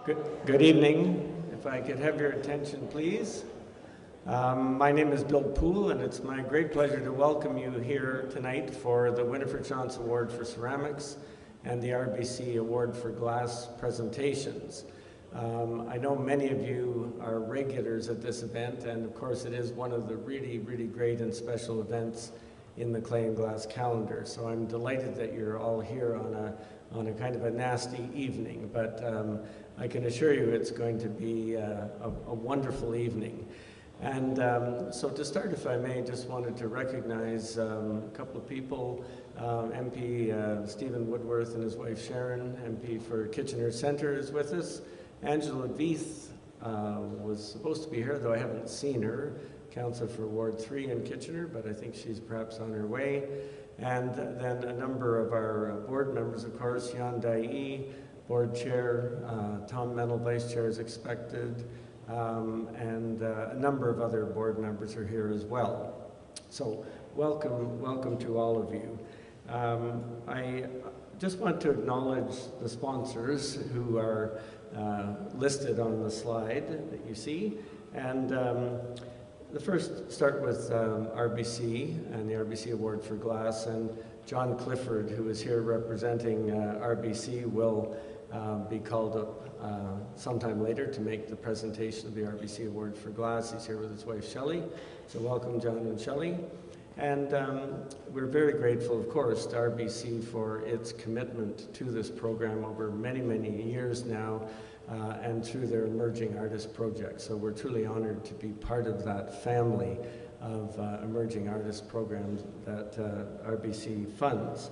Good evening. If I could have your attention, please. My name is Bill Poole, and it's my great pleasure to welcome you here tonight for the Winifred Shantz Award for Ceramics and the RBC Award for Glass presentations. I know many of you are regulars at this event, and of course it is one of the really great and special events in the clay and glass calendar. So I'm delighted that you're all here on a kind of a nasty evening, but I can assure you it's going to be a wonderful evening. And so to start, if I may, just wanted to recognize a couple of people. MP Stephen Woodworth and his wife Sharon, MP for Kitchener Centre, is with us. Angela Veith was supposed to be here, though I haven't seen her. Councillor for Ward 3 in Kitchener, but I think she's perhaps on her way. And then a number of our board members, of course, Yan Dai, board chair, Tom Mennel, vice chair, is expected, and a number of other board members are here as well. So welcome to all of you. I just want to acknowledge the sponsors who are listed on the slide that you see. And the first start with RBC and the RBC Award for Glass, and John Clifford, who is here representing RBC, will be called up sometime later to make the presentation of the RBC Award for Glass. He's here with his wife Shelley, so welcome John and Shelley. And we're very grateful, of course, to RBC for its commitment to this program over many years now, and through their Emerging Artist Project. So we're truly honored to be part of that family of emerging artist programs that RBC funds.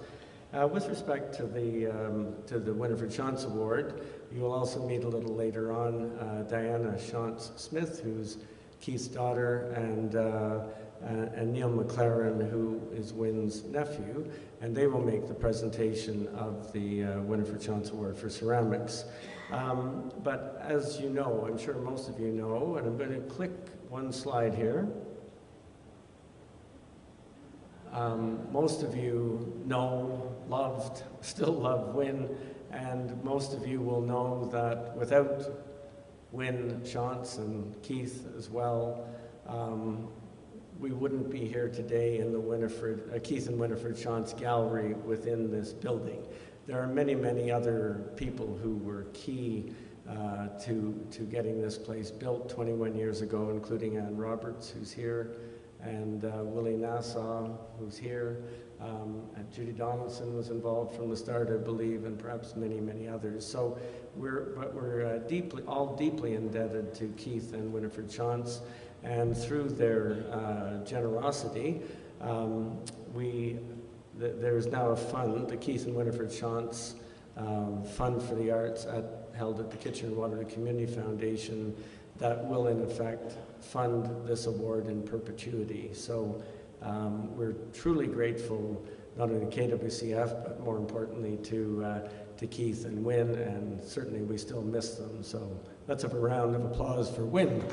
With respect to the Winifred Shantz Award, you will also meet a little later on Diana Shantz-Smith, who's Keith's daughter, and Neil McLaren, who is Wynn's nephew, and they will make the presentation of the Winifred Shantz Award for Ceramics. But as you know, I'm sure most of you know, and I'm going to click one slide here. Most of you know, loved, still love Wynn, and most of you will know that without Wynn Shantz and Keith as well, we wouldn't be here today in the Keith and Winifred Shantz Gallery within this building. There are many other people who were key to getting this place built 21 years ago, including Ann Roberts, who's here, and Willie Nassau, who's here, and Judy Donaldson was involved from the start, I believe, and perhaps many others. So we're all deeply indebted to Keith and Winifred Shantz, and through their generosity, there's now a fund, the Keith and Winifred Shantz Fund for the Arts, held at the Kitchener Waterloo Community Foundation, that will in effect fund this award in perpetuity. So we're truly grateful, not only to KWCF, but more importantly to Keith and Wynn, and certainly we still miss them. So let's have a round of applause for Wynn.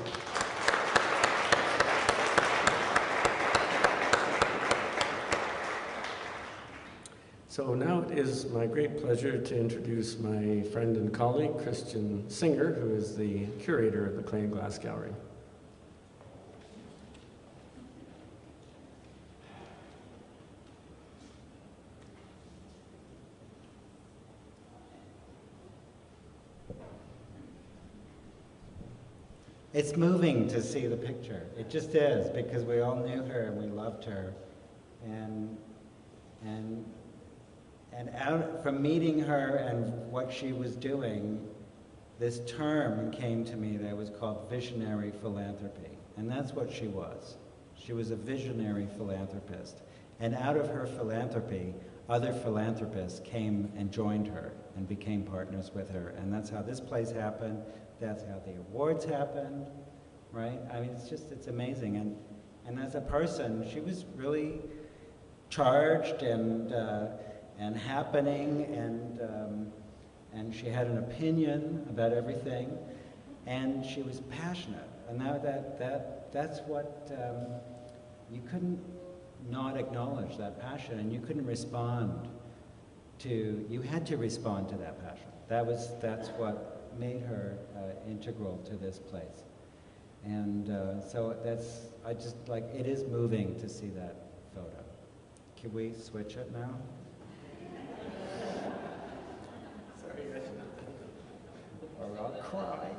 So now it is my great pleasure to introduce my friend and colleague, Christian Singer, who is the curator of the Clay and Glass Gallery. It's moving to see the picture. It just is, because we all knew her and we loved her. And out from meeting her and what she was doing, this term came to me that was called visionary philanthropy. And that's what she was. She was a visionary philanthropist. And out of her philanthropy, other philanthropists came and joined her and became partners with her. And that's how this place happened. That's how the awards happened, right? I mean, it's amazing. And as a person, she was really charged and happening, and she had an opinion about everything, and she was passionate. And now that's what you couldn't not acknowledge, that passion, and you couldn't respond to. You had to respond to that passion. That's what made her integral to this place. And so that's, I just like, it is moving to see that photo. Can we switch it now? Sorry, I should Or I'll cry.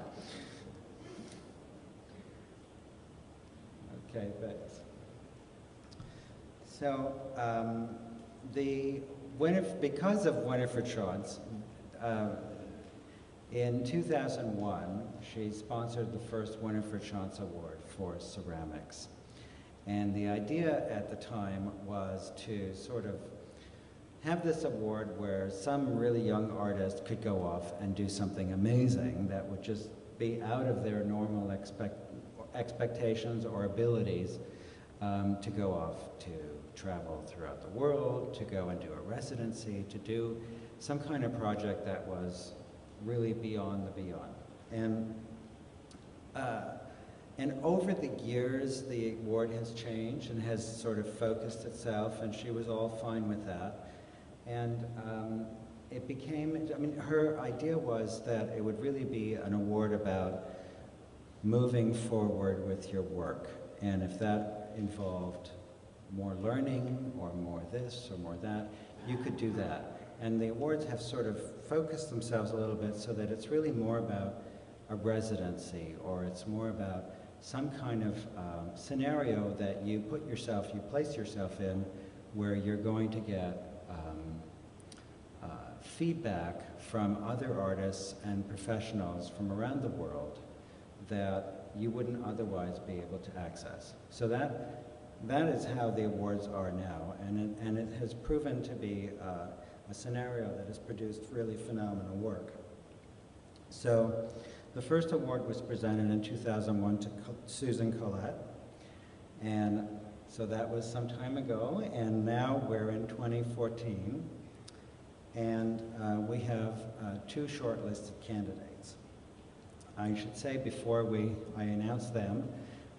Okay, but so because of Winifred Shantz, in 2001, she sponsored the first Winifred Shantz Award for ceramics. And the idea at the time was to sort of have this award where some really young artist could go off and do something amazing that would just be out of their normal expectations or abilities, to go off to travel throughout the world, to go and do a residency, to do some kind of project that was really beyond the beyond. And over the years, the award has changed and has sort of focused itself, and she was all fine with that. And it became, I mean, her idea was that it would really be an award about moving forward with your work. And if that involved more learning, or more this, or more that, you could do that. And the awards have sort of focused themselves a little bit so that it's really more about a residency, or it's more about some kind of scenario that you place yourself in, where you're going to get feedback from other artists and professionals from around the world that you wouldn't otherwise be able to access. So that is how the awards are now, and it has proven to be a scenario that has produced really phenomenal work. So the first award was presented in 2001 to Susan Collette, and so that was some time ago, and now we're in 2014, and we have two shortlisted candidates. I should say before I announce them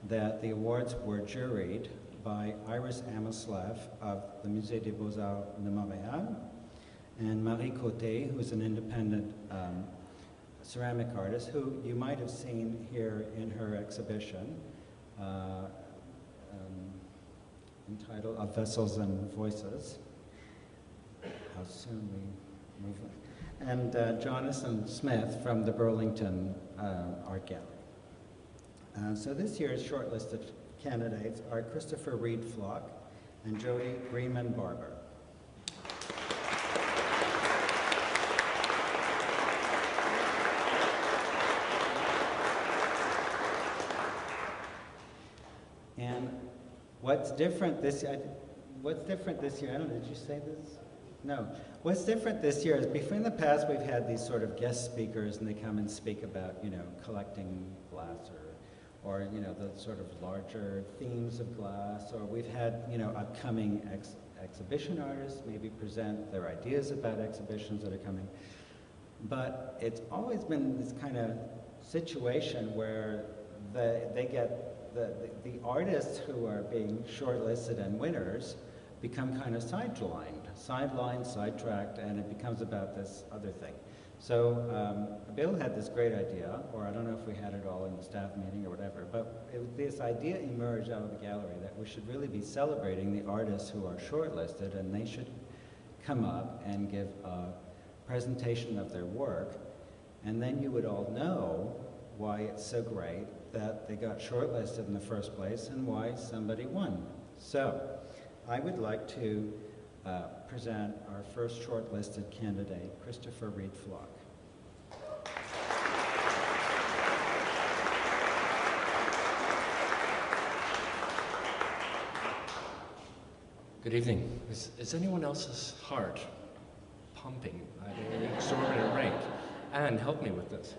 that the awards were juried by Iris Ameslav of the Musée des Beaux-Arts de Montréal, and Marie Côté, who's an independent ceramic artist who you might have seen here in her exhibition entitled Of Vessels and Voices. How soon we move on. And Jonathan Smith from the Burlington Art Gallery. So this year's shortlisted candidates are Christopher Reed Flock and Jody Greenman Barber. And what's different this year, I don't know, did you say this? No. What's different this year is, in the past we've had these sort of guest speakers, and they come and speak about, collecting glass, or the sort of larger themes of glass, or we've had, upcoming exhibition artists maybe present their ideas about exhibitions that are coming. But it's always been this kind of situation where they get the artists who are being shortlisted and winners become kind of sidelined, sidetracked, and it becomes about this other thing. So Bill had this great idea, or I don't know if we had it all in the staff meeting or whatever, but this idea emerged out of the gallery that we should really be celebrating the artists who are shortlisted, and they should come up and give a presentation of their work, and then you would all know why it's so great that they got shortlisted in the first place and why somebody won. So I would like to present our first shortlisted candidate, Christopher Reed Flock. Good evening. Is anyone else's heart pumping at an exorbitant rate? Anne, help me with this.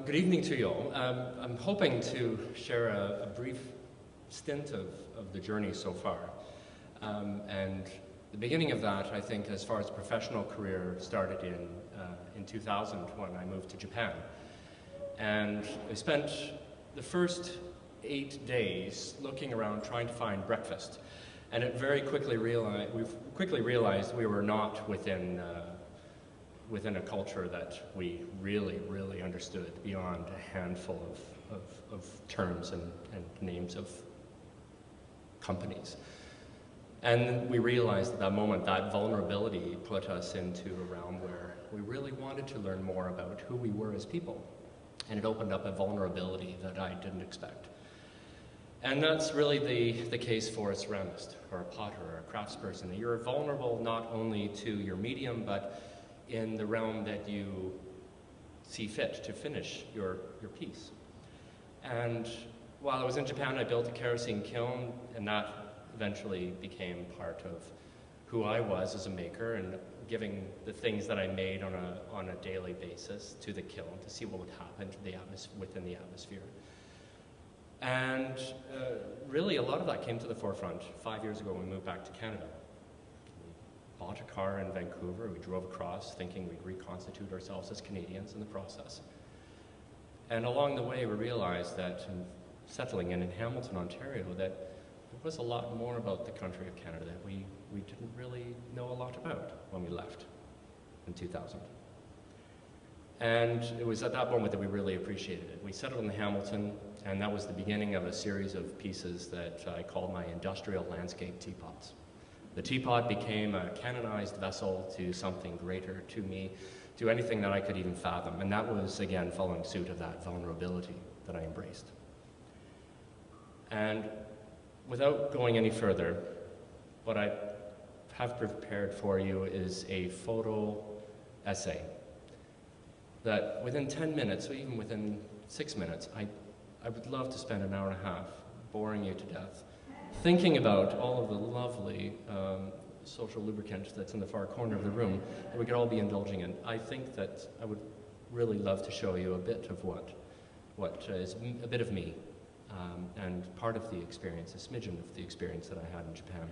Good evening to you all. I'm hoping to share a brief stint of the journey so far. And the beginning of that, I think, as far as professional career, started in 2000 when I moved to Japan. And I spent the first 8 days looking around trying to find breakfast. And we quickly realized we were not within within a culture that we really, really understood beyond a handful of terms and names of companies. And we realized at that moment that vulnerability put us into a realm where we really wanted to learn more about who we were as people. And it opened up a vulnerability that I didn't expect. And that's really the case for a ceramist, or a potter, or a craftsperson. You're vulnerable not only to your medium, but in the realm that you see fit to finish your piece. And while I was in Japan, I built a kerosene kiln, and that eventually became part of who I was as a maker, and giving the things that I made on a daily basis to the kiln to see what would happen to the within the atmosphere. And really a lot of that came to the forefront 5 years ago when we moved back to Canada. We bought a car in Vancouver, we drove across thinking we'd reconstitute ourselves as Canadians in the process. And along the way we realized that in settling in Hamilton, Ontario, that there was a lot more about the country of Canada that we didn't really know a lot about when we left in 2000. And it was at that moment that we really appreciated it. We settled in Hamilton, and that was the beginning of a series of pieces that I called my industrial landscape teapots. The teapot became a canonized vessel to something greater to me, to anything that I could even fathom. And that was, again, following suit of that vulnerability that I embraced. And without going any further, what I have prepared for you is a photo essay that within 10 minutes, or even within 6 minutes, I would love to spend an hour and a half boring you to death, thinking about all of the lovely social lubricant that's in the far corner of the room that we could all be indulging in. I think that I would really love to show you a bit of what is a bit of me, and part of the experience, a smidgen of the experience that I had in Japan.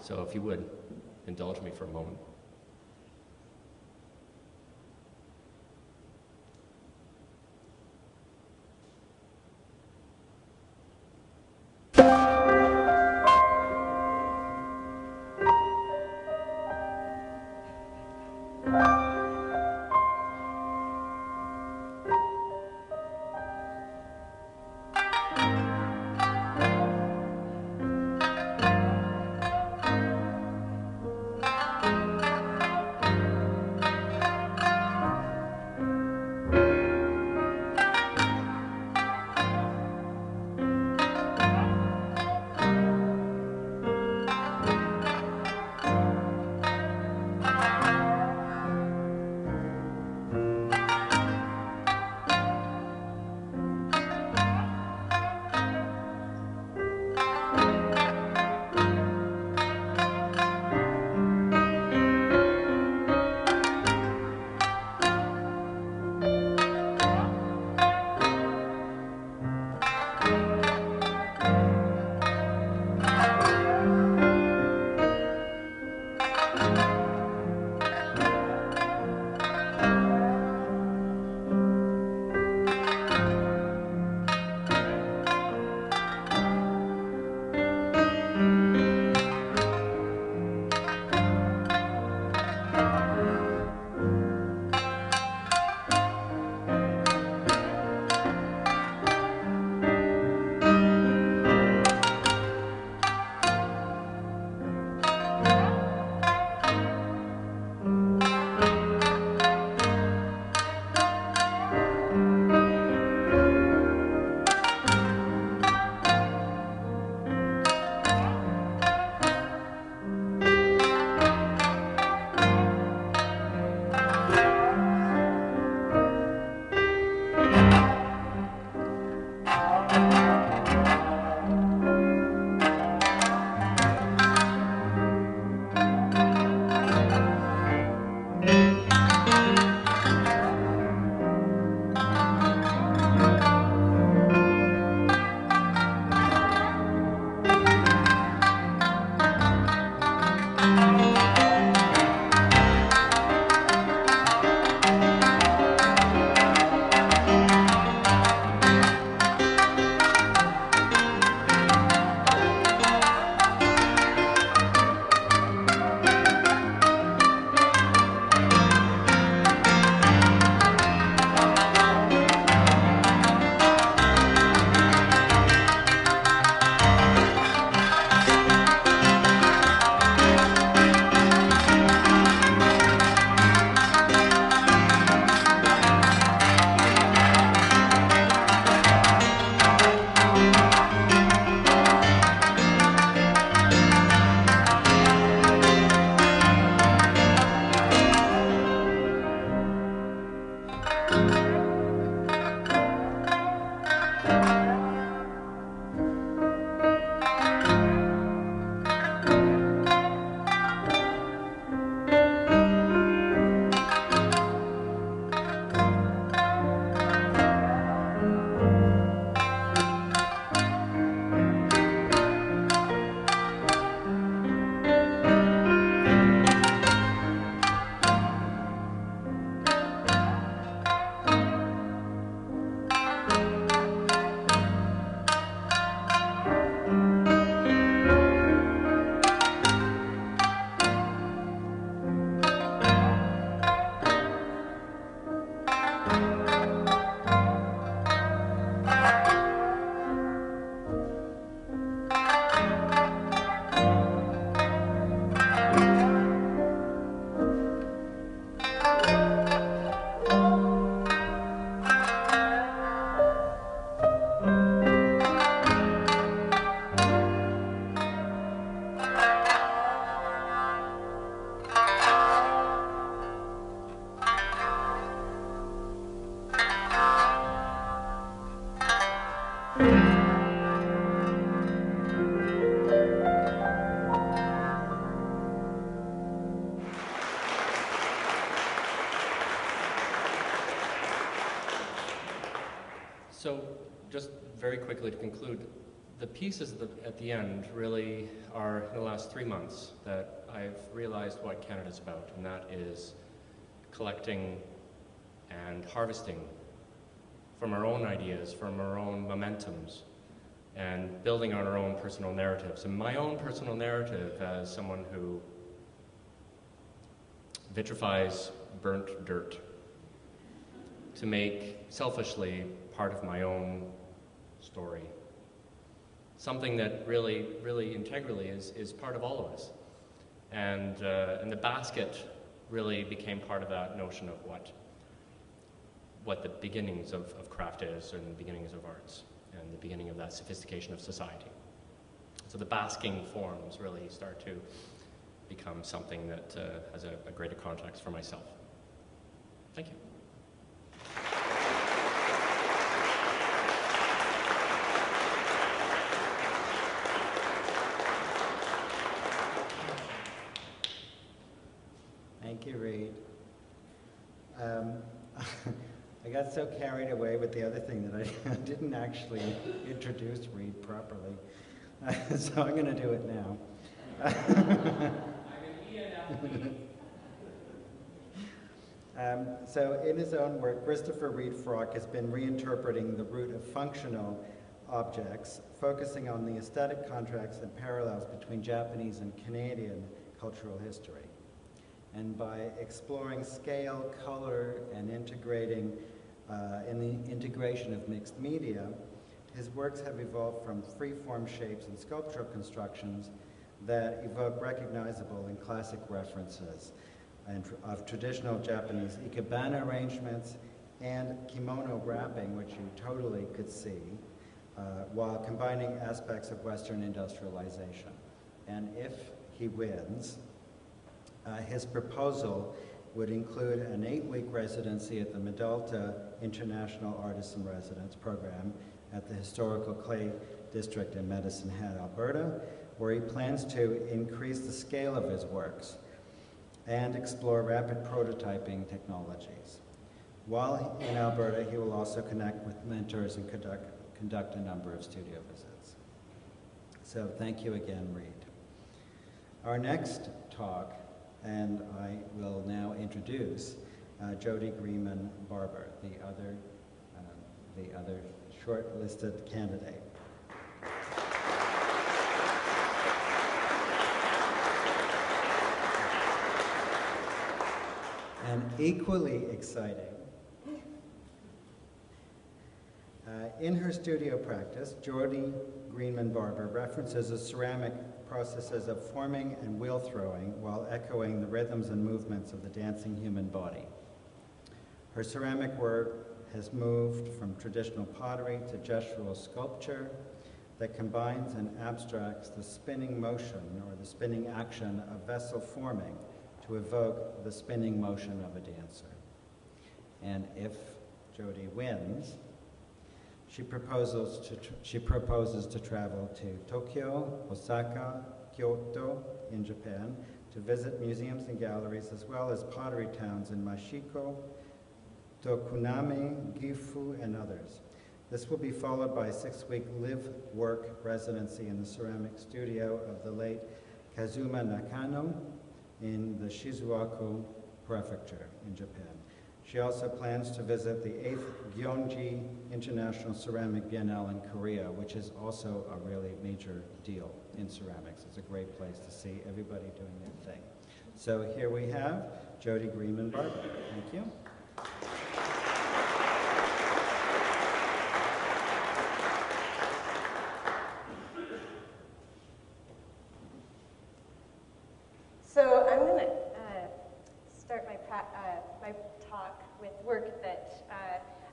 So if you would, indulge me for a moment. So, just very quickly to conclude, the pieces at the end really are in the last 3 months that I've realized what Canada's about, and that is collecting and harvesting from our own ideas, from our own momentums, and building on our own personal narratives. And my own personal narrative as someone who vitrifies burnt dirt to make, selfishly, part of my own story. Something that really, really integrally is part of all of us. And the basket really became part of that notion of what the beginnings of craft is, and the beginnings of arts, and the beginning of that sophistication of society. So the basking forms really start to become something that has a greater context for myself. Thank you. Thank you, Reid. I got so carried away with the other thing that I didn't actually introduce Reid properly. So I'm going to do it now. So in his own work, Christopher Reid Frock has been reinterpreting the root of functional objects, focusing on the aesthetic contrasts and parallels between Japanese and Canadian cultural history. And by exploring scale, color, and integrating in the integration of mixed media, his works have evolved from free-form shapes and sculptural constructions that evoke recognizable and classic references of traditional Japanese ikebana arrangements and kimono wrapping, which you totally could see, while combining aspects of Western industrialization. And if he wins, his proposal would include an 8-week residency at the Medalta International Artist-in-Residence program at the Historical Clay District in Medicine Hat, Alberta, where he plans to increase the scale of his works and explore rapid prototyping technologies. While in Alberta, he will also connect with mentors and conduct a number of studio visits. So thank you again, Reid. Our next talk, and I will now introduce Jody Greenman Barber, the other shortlisted candidate. And equally exciting, in her studio practice, Jody Greenman Barber references the ceramic processes of forming and wheel throwing while echoing the rhythms and movements of the dancing human body. Her ceramic work has moved from traditional pottery to gestural sculpture that combines and abstracts the spinning motion or the spinning action of vessel forming to evoke the spinning motion of a dancer. And if Jody wins, she proposes to travel to Tokyo, Osaka, Kyoto in Japan to visit museums and galleries, as well as pottery towns in Mashiko, Tokunami, Gifu, and others. This will be followed by a 6-week live-work residency in the ceramic studio of the late Kazuma Nakano in the Shizuoka Prefecture in Japan. She also plans to visit the 8th Gyeonggi International Ceramic Biennale in Korea, which is also a really major deal in ceramics. It's a great place to see everybody doing their thing. So here we have Jody Greenman Barber. Thank you. So I'm going to start my talk with work that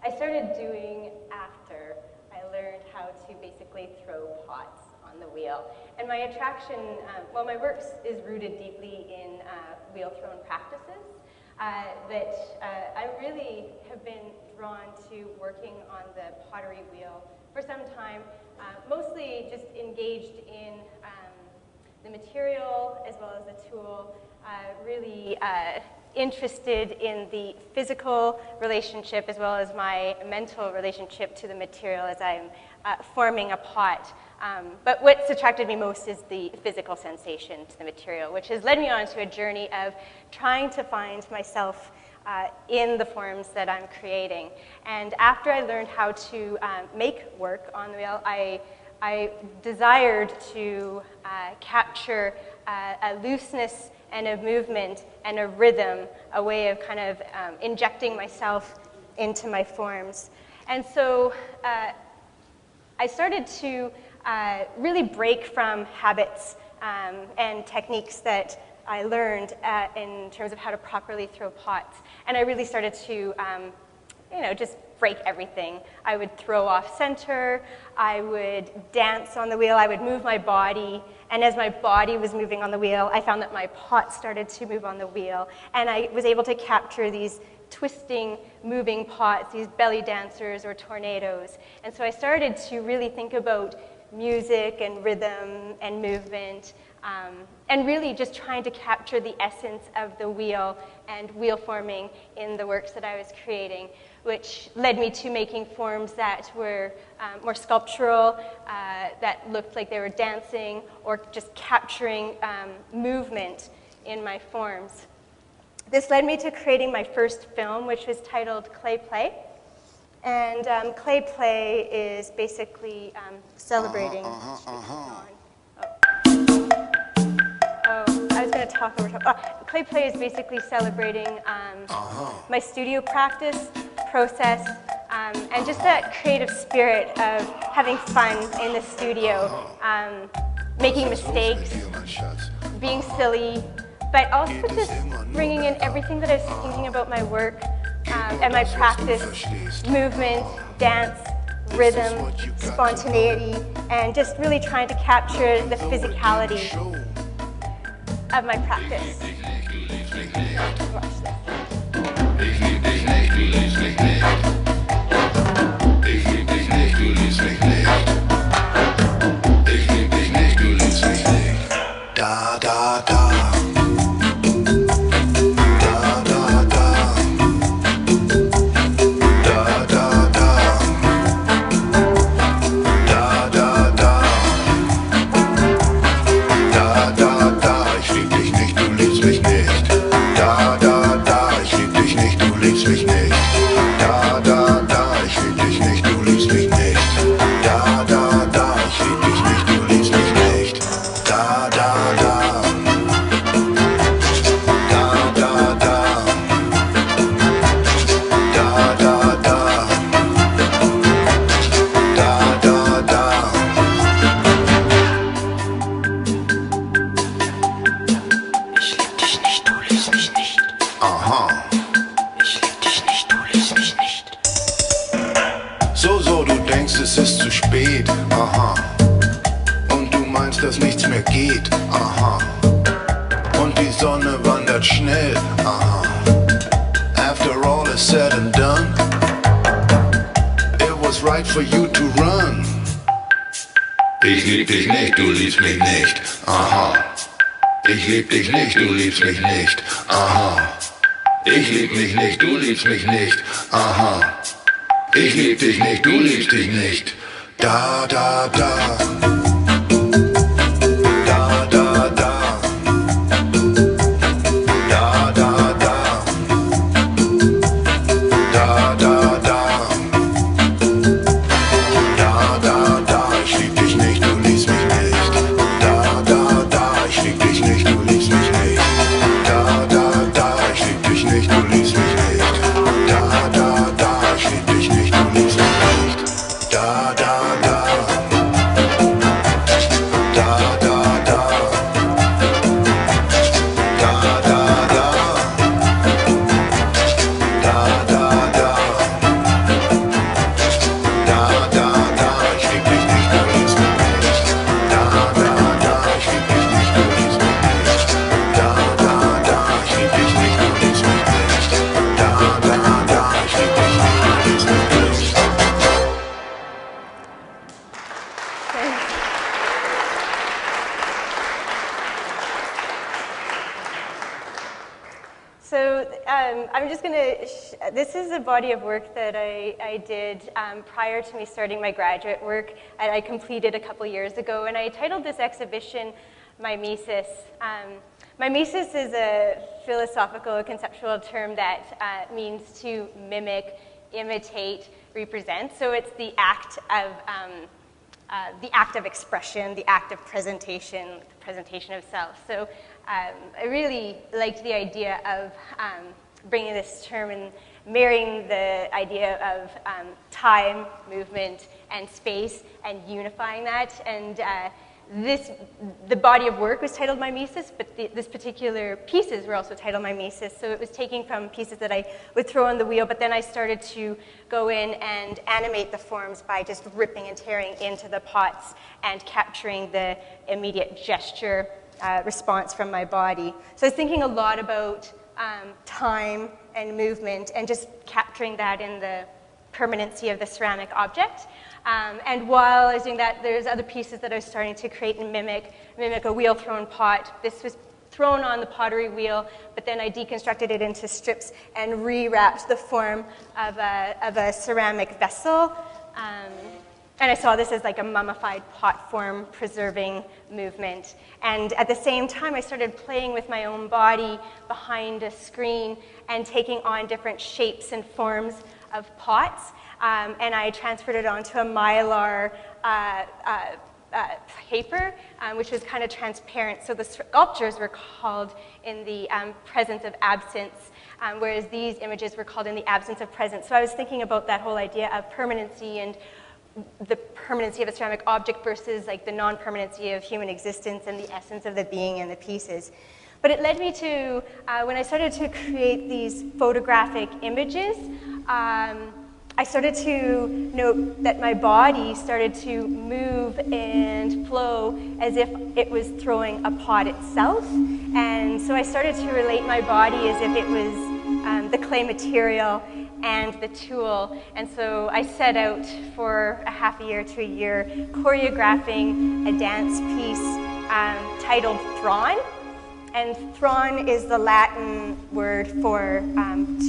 I started doing after I learned how to basically throw pots on the wheel. And my attraction, well, my work is rooted deeply in wheel-thrown practices that I really have been drawn to working on the pottery wheel for some time, mostly just engaged in the material as well as the tool, really interested in the physical relationship as well as my mental relationship to the material as I'm forming a pot. But what's attracted me most is the physical sensation to the material, which has led me on to a journey of trying to find myself in the forms that I'm creating. And after I learned how to make work on the wheel, I desired to capture a looseness and a movement and a rhythm, a way of kind of injecting myself into my forms. And so I started to really break from habits and techniques that I learned in terms of how to properly throw pots. And I really started to, just break everything. I would throw off center, I would dance on the wheel, I would move my body, and as my body was moving on the wheel, I found that my pot started to move on the wheel, and I was able to capture these twisting, moving pots, these belly dancers or tornadoes. And so I started to really think about music and rhythm and movement, and really just trying to capture the essence of the wheel and wheel forming in the works that I was creating, which led me to making forms that were more sculptural, that looked like they were dancing, or just capturing movement in my forms. This led me to creating my first film, which was titled Clay Play. And Clay Play is basically celebrating. I was going to talk over top. Clay Play is basically celebrating my studio practice, process, and just that creative spirit of having fun in the studio, making mistakes, being silly, but also just bringing in everything that I was thinking about my work and my practice, movement, dance, rhythm, spontaneity, and just really trying to capture the physicality of my practice. Watch this. Da da da. Es ist zu spät, aha. Und du meinst, dass nichts mehr geht, aha. Und die Sonne wandert schnell, aha. After all is said and done, it was right for you to run. Ich lieb dich nicht, du liebst mich nicht, aha. Ich lieb dich nicht, du liebst mich nicht, aha. Ich lieb mich nicht, du liebst mich nicht, aha. Ich lieb dich nicht, du liebst dich nicht. Da, da, da. Da, da, da. Da, da, da. Da, da, da. Da, da, da. Ich lieb dich nicht, du liebst mich nicht. Da, da, da. Ich lieb dich nicht, du liebst mich nicht. Da, da, da. Ich lieb dich nicht, du liebst mich nicht. Da, da, da. Ich lieb dich nicht. Da, da, da. this is a body of work that I did prior to me starting my graduate work. I completed a couple years ago, and I titled this exhibition Mimesis. Mimesis is a philosophical, conceptual term that means to mimic, imitate, represent. So it's the act of expression, the act of presentation, the presentation of self. So I really liked the idea of bringing this term and marrying the idea of time, movement, and space, and unifying that. And the body of work was titled Mimesis, but this particular pieces were also titled Mimesis. So it was taking from pieces that I would throw on the wheel, but then I started to go in and animate the forms by just ripping and tearing into the pots and capturing the immediate gesture response from my body. So I was thinking a lot about time and movement and just capturing that in the permanency of the ceramic object. And while I was doing that, there's other pieces that I was starting to create and mimic a wheel-thrown pot. This was thrown on the pottery wheel, but then I deconstructed it into strips and rewrapped the form of a ceramic vessel. And I saw this as like a mummified pot form preserving movement. And at the same time, I started playing with my own body behind a screen and taking on different shapes and forms of pots. And I transferred it onto a mylar paper, which was kind of transparent. So the sculptures were called in the presence of absence, whereas these images were called in the absence of presence. So I was thinking about that whole idea of permanency and the permanency of a ceramic object versus like the non-permanency of human existence and the essence of the being and the pieces. But it led me to, when I started to create these photographic images, I started to note that my body started to move and flow as if it was throwing a pot itself. And so I started to relate my body as if it was the clay material and the tool. And so I set out for a half a year to a year choreographing a dance piece titled Thrawn. And thrawn is the Latin word for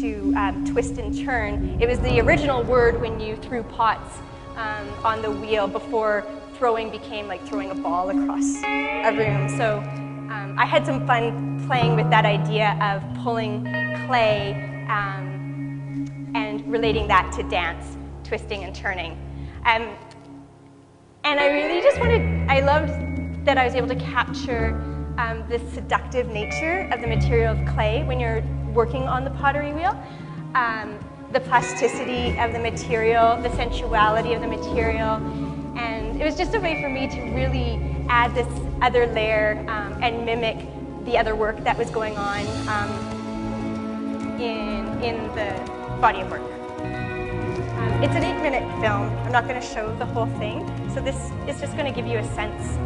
to twist and turn. It was the original word when you threw pots on the wheel before throwing became like throwing a ball across a room. So I had some fun playing with that idea of pulling clay and relating that to dance, twisting and turning. And I really just I loved that I was able to capture the seductive nature of the material of clay when you're working on the pottery wheel, the plasticity of the material, the sensuality of the material, and it was just a way for me to really add this other layer and mimic the other work that was going on in the body of work. It's an 8-minute film. I'm not going to show the whole thing, so this is just going to give you a sense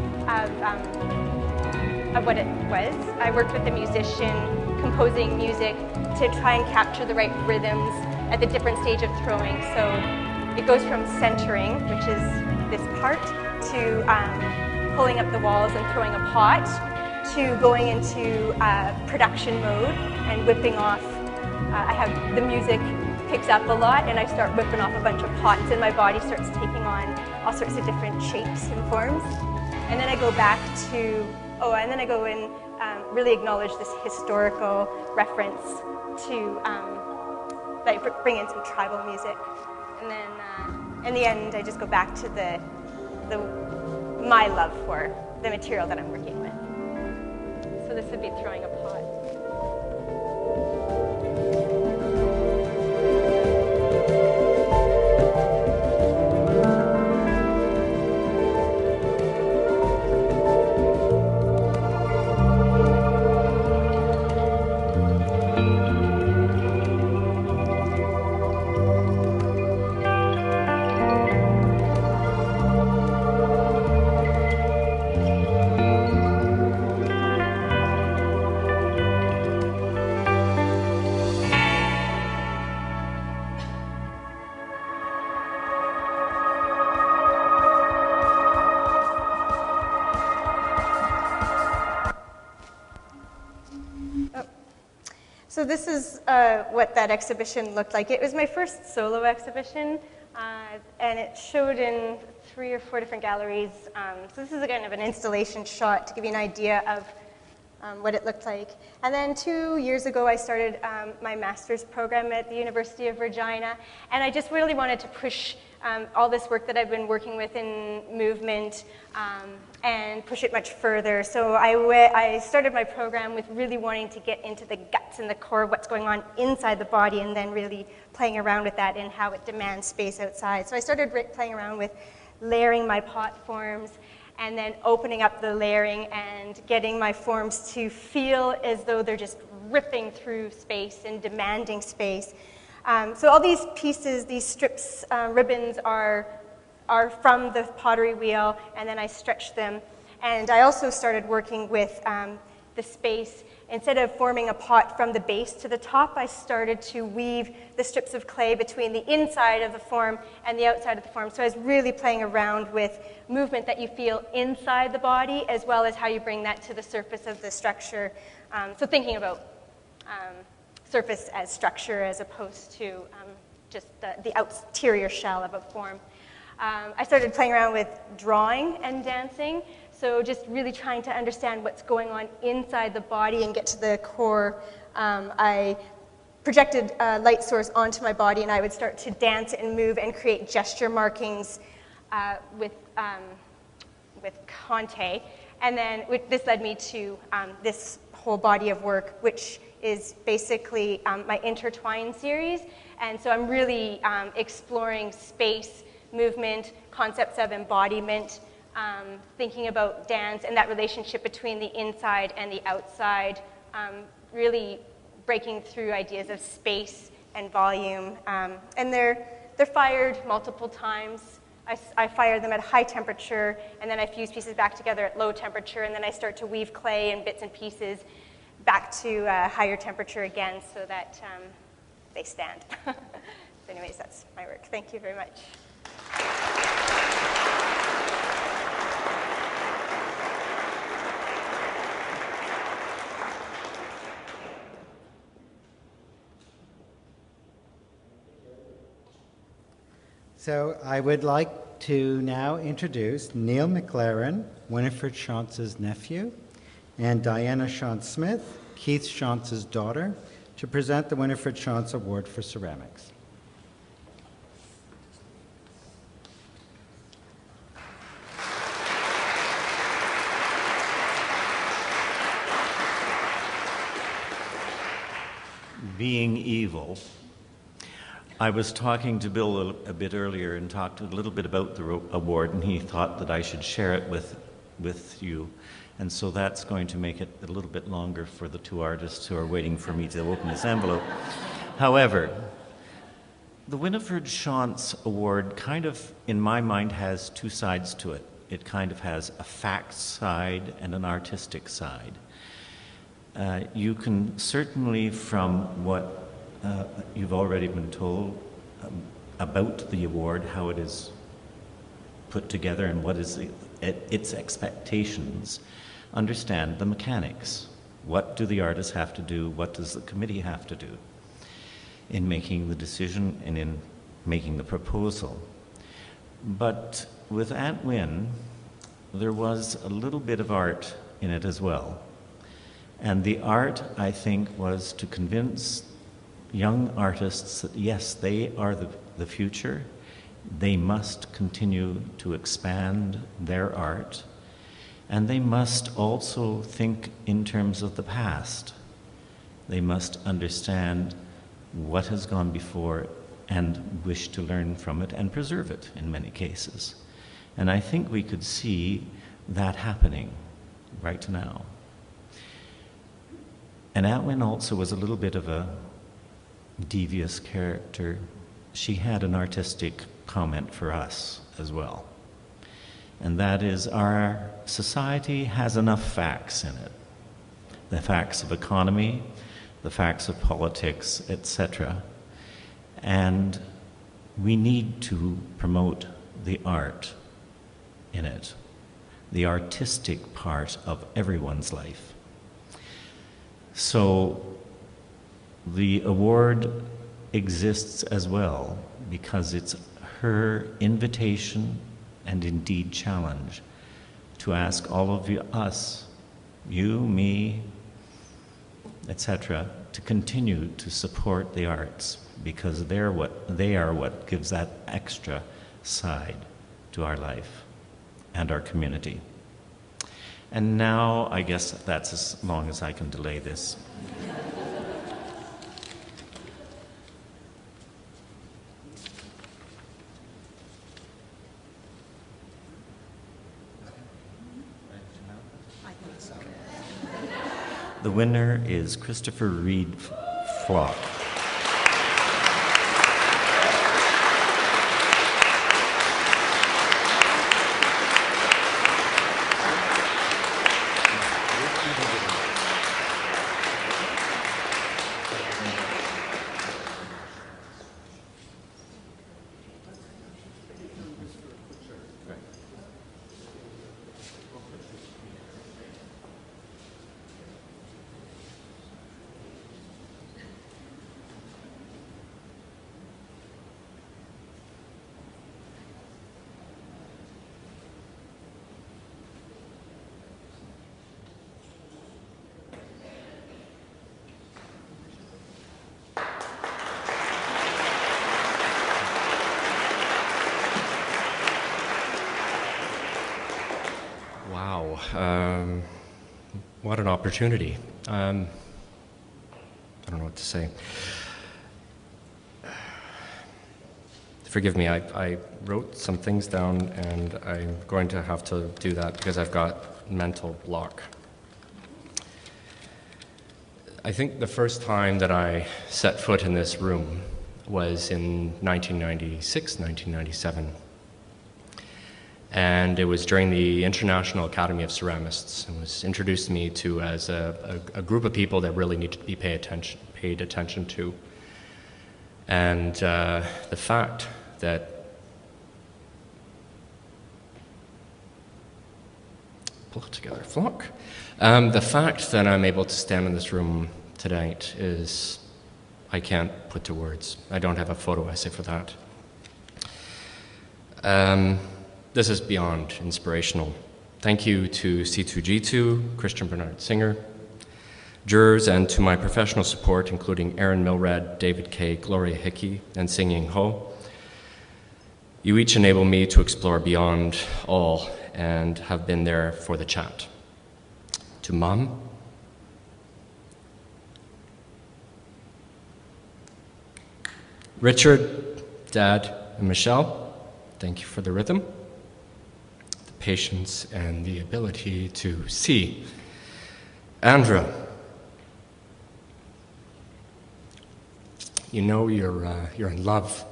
of what it was. I worked with a musician composing music to try and capture the right rhythms at the different stage of throwing. So it goes from centering, which is this part, to pulling up the walls and throwing a pot, to going into production mode and whipping off. I have the music picks up a lot and I start whipping off a bunch of pots and my body starts taking on all sorts of different shapes and forms. And then I go back to and then I go and really acknowledge this historical reference to like bring in some tribal music. And then in the end, I just go back to my love for the material that I'm working with. So this would be throwing a pot. So this is what that exhibition looked like. It was my first solo exhibition, and it showed in 3 or 4 different galleries. So this is a kind of an installation shot to give you an idea of what it looked like. And then 2 years ago, I started my master's program at the University of Regina, and I just really wanted to push all this work that I've been working with in movement and push it much further. So I started my program with really wanting to get into the guts and the core of what's going on inside the body, and then really playing around with that and how it demands space outside. So I started playing around with layering my pot forms, and then opening up the layering and getting my forms to feel as though they're just ripping through space and demanding space. So all these pieces, these strips, ribbons are from the pottery wheel, and then I stretched them. And I also started working with the space. Instead of forming a pot from the base to the top, I started to weave the strips of clay between the inside of the form and the outside of the form. So I was really playing around with movement that you feel inside the body, as well as how you bring that to the surface of the structure. So thinking about surface as structure as opposed to just the exterior shell of a form. I started playing around with drawing and dancing. So just really trying to understand what's going on inside the body and get to the core. I projected a light source onto my body, and I would start to dance and move and create gesture markings with Conte. And then this led me to this whole body of work, which is basically my Intertwine series. And so I'm really exploring space, movement, concepts of embodiment, thinking about dance and that relationship between the inside and the outside, really breaking through ideas of space and volume. And they're fired multiple times. I fire them at high temperature, and then I fuse pieces back together at low temperature, and then I start to weave clay and bits and pieces back to higher temperature again so that they stand. So anyways, that's my work. Thank you very much. So I would like to now introduce Neil McLaren, Winifred Shantz's nephew, and Diana Shantz-Smith, Keith Shantz's daughter, to present the Winifred Shantz Award for Ceramics. Being evil. I was talking to Bill a bit earlier and talked a little bit about the award, and he thought that I should share it with you. And so that's going to make it a little bit longer for the two artists who are waiting for me to open this envelope. However, the Winifred Shantz Award kind of, in my mind, has two sides to it. It kind of has a facts side and an artistic side. You can certainly, from what you've already been told about the award, how it is put together and what is its expectations, understand the mechanics. What do the artists have to do? What does the committee have to do in making the decision and in making the proposal? But with Aunt Win, there was a little bit of art in it as well. And the art, I think, was to convince young artists that, yes, they are the future. They must continue to expand their art. And they must also think in terms of the past. They must understand what has gone before and wish to learn from it and preserve it in many cases. And I think we could see that happening right now. And Atwin also was a little bit of a devious character. She had an artistic comment for us as well. And that is, our society has enough facts in it. The facts of economy, the facts of politics, etc. And we need to promote the art in it, the artistic part of everyone's life. So The award exists as well because it's her invitation and indeed challenge to ask all of us, you, me, etc., to continue to support the arts because they are what gives that extra side to our life and our community. And now I guess that's as long as I can delay this. The winner is Christopher Reed Flock. What an opportunity. I don't know what to say. Forgive me, I wrote some things down and I'm going to have to do that because I've got mental block. I think the first time that I set foot in this room was in 1996, 1997. And it was during the International Academy of Ceramists. It was introduced to me to as a group of people that really need to be paid attention to. And the fact that pull it together, Flock. The fact that I'm able to stand in this room tonight is I can't put to words. I don't have a photo essay for that. This is beyond inspirational. Thank you to C2G2, Christian Bernard Singer, jurors, and to my professional support, including Aaron Milred, David Kay, Gloria Hickey, and Sing-Ying Ho. You each enable me to explore beyond all and have been there for the chat. To Mom, Richard, Dad, and Michelle, thank you for the rhythm, the patience, and the ability to see. Andra, you know you're in love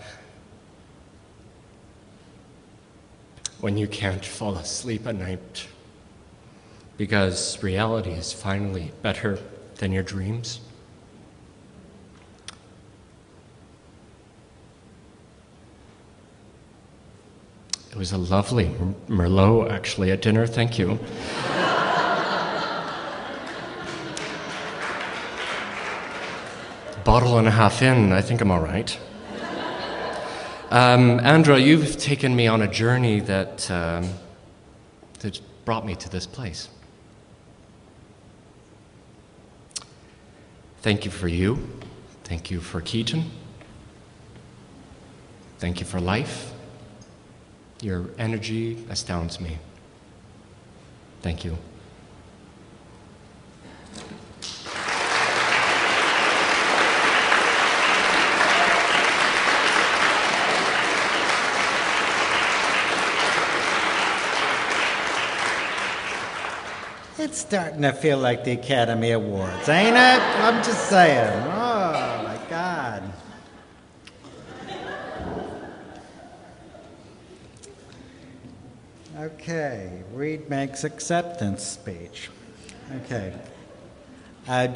when you can't fall asleep at night because reality is finally better than your dreams. It was a lovely Merlot, actually, at dinner. Thank you. Bottle and a half in, I think I'm all right. Andra, you've taken me on a journey that brought me to this place. Thank you for you. Thank you for Keaton. Thank you for life. Your energy astounds me. Thank you. It's starting to feel like the Academy Awards, ain't it? I'm just saying. Oh, my God. Okay, Reed makes acceptance speech. Okay.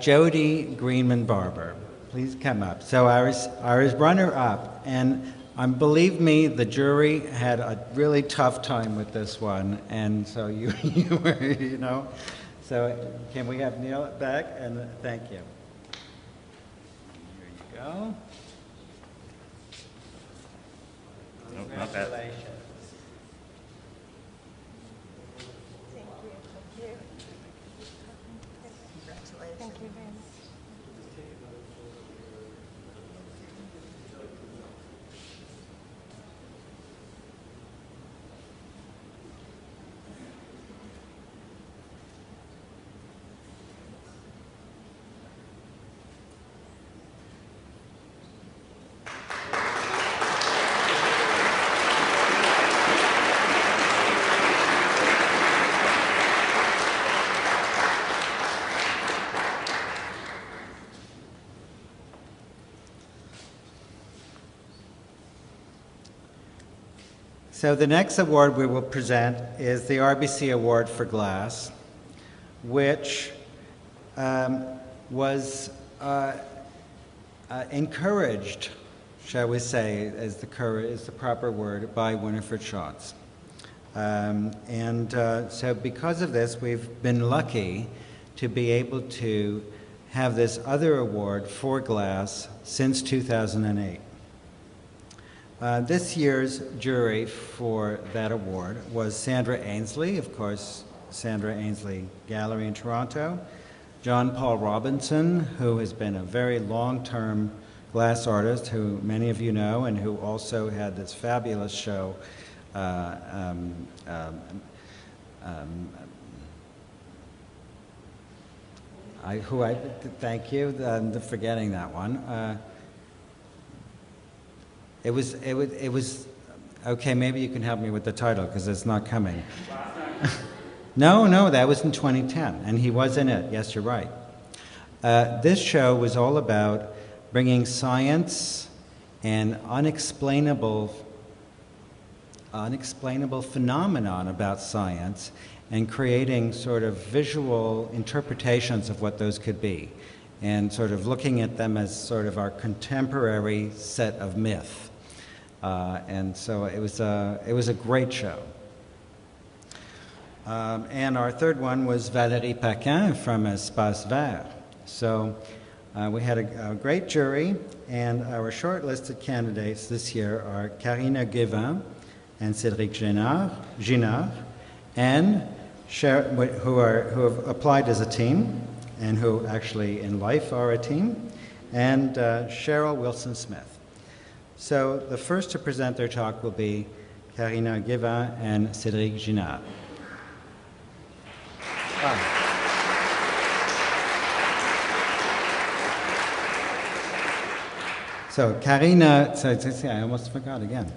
Jody Greenman Barber, please come up. So I was runner-up, and believe me, the jury had a really tough time with this one, and so you were, you know. So can we have Neil back? And thank you. go. No, not bad. Congratulations. Thank you. Thank you. Congratulations. Thank you very much. So the next award we will present is the RBC Award for Glass, which was encouraged, shall we say, is the proper word, by Winifred Shantz. So because of this, we've been lucky to be able to have this other award for glass since 2008. This year's jury for that award was Sandra Ainsley, of course, Sandra Ainsley Gallery in Toronto, John Paul Robinson, who has been a very long-term glass artist, who many of you know, and who also had this fabulous show, thank you, I'm forgetting that one. It was, okay, maybe you can help me with the title because it's not coming. No, that was in 2010, and he was in it. Yes, you're right. This show was all about bringing science and unexplainable phenomenon about science and creating sort of visual interpretations of what those could be, and sort of looking at them as sort of our contemporary set of myth. And so it was a great show. And our third one was Valérie Paquin from Espace Vert. So we had a great jury, and our shortlisted candidates this year are Karina Guevin and Cédric Ginard, and who have applied as a team, and who actually in life are a team, and Cheryl Wilson-Smith. So the first to present their talk will be Karina Guevin and Cédric Ginard. So Karina, I almost forgot again.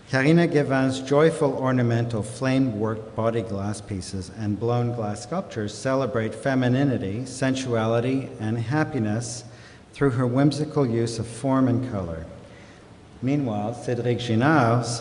Karina Guevin's joyful ornamental flame-worked body glass pieces and blown glass sculptures celebrate femininity, sensuality, and happiness through her whimsical use of form and color. Meanwhile, Cédric Ginard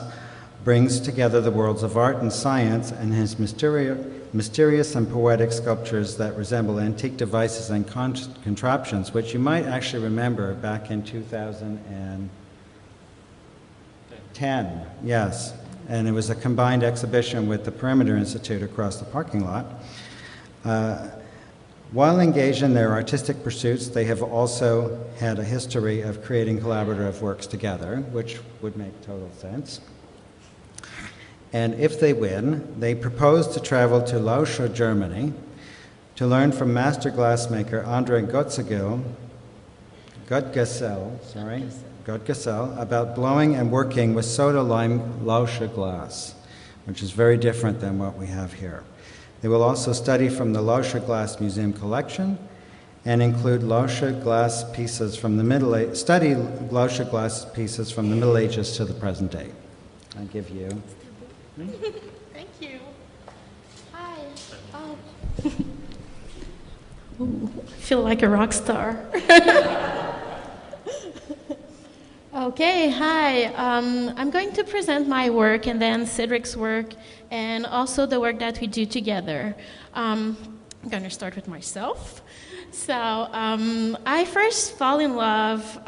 brings together the worlds of art and science and his mysterious and poetic sculptures that resemble antique devices and contraptions, which you might actually remember back in 2010. Yes, and it was a combined exhibition with the Perimeter Institute across the parking lot. While engaged in their artistic pursuits, they have also had a history of creating collaborative works together, which would make total sense. And if they win, they propose to travel to Lauscha, Germany, to learn from master glassmaker Andre Gottgesell about blowing and working with soda lime Lauscha glass, which is very different than what we have here. They will also study from the Lauscha Glass Museum collection and include Lauscha glass pieces from the Middle Ages to the present day. I give you. Thank you. Hi. Oh. Ooh, I feel like a rock star. Okay, hi. I'm going to present my work and then Cédric's work and also the work that we do together. I'm going to start with myself. So I first fell in love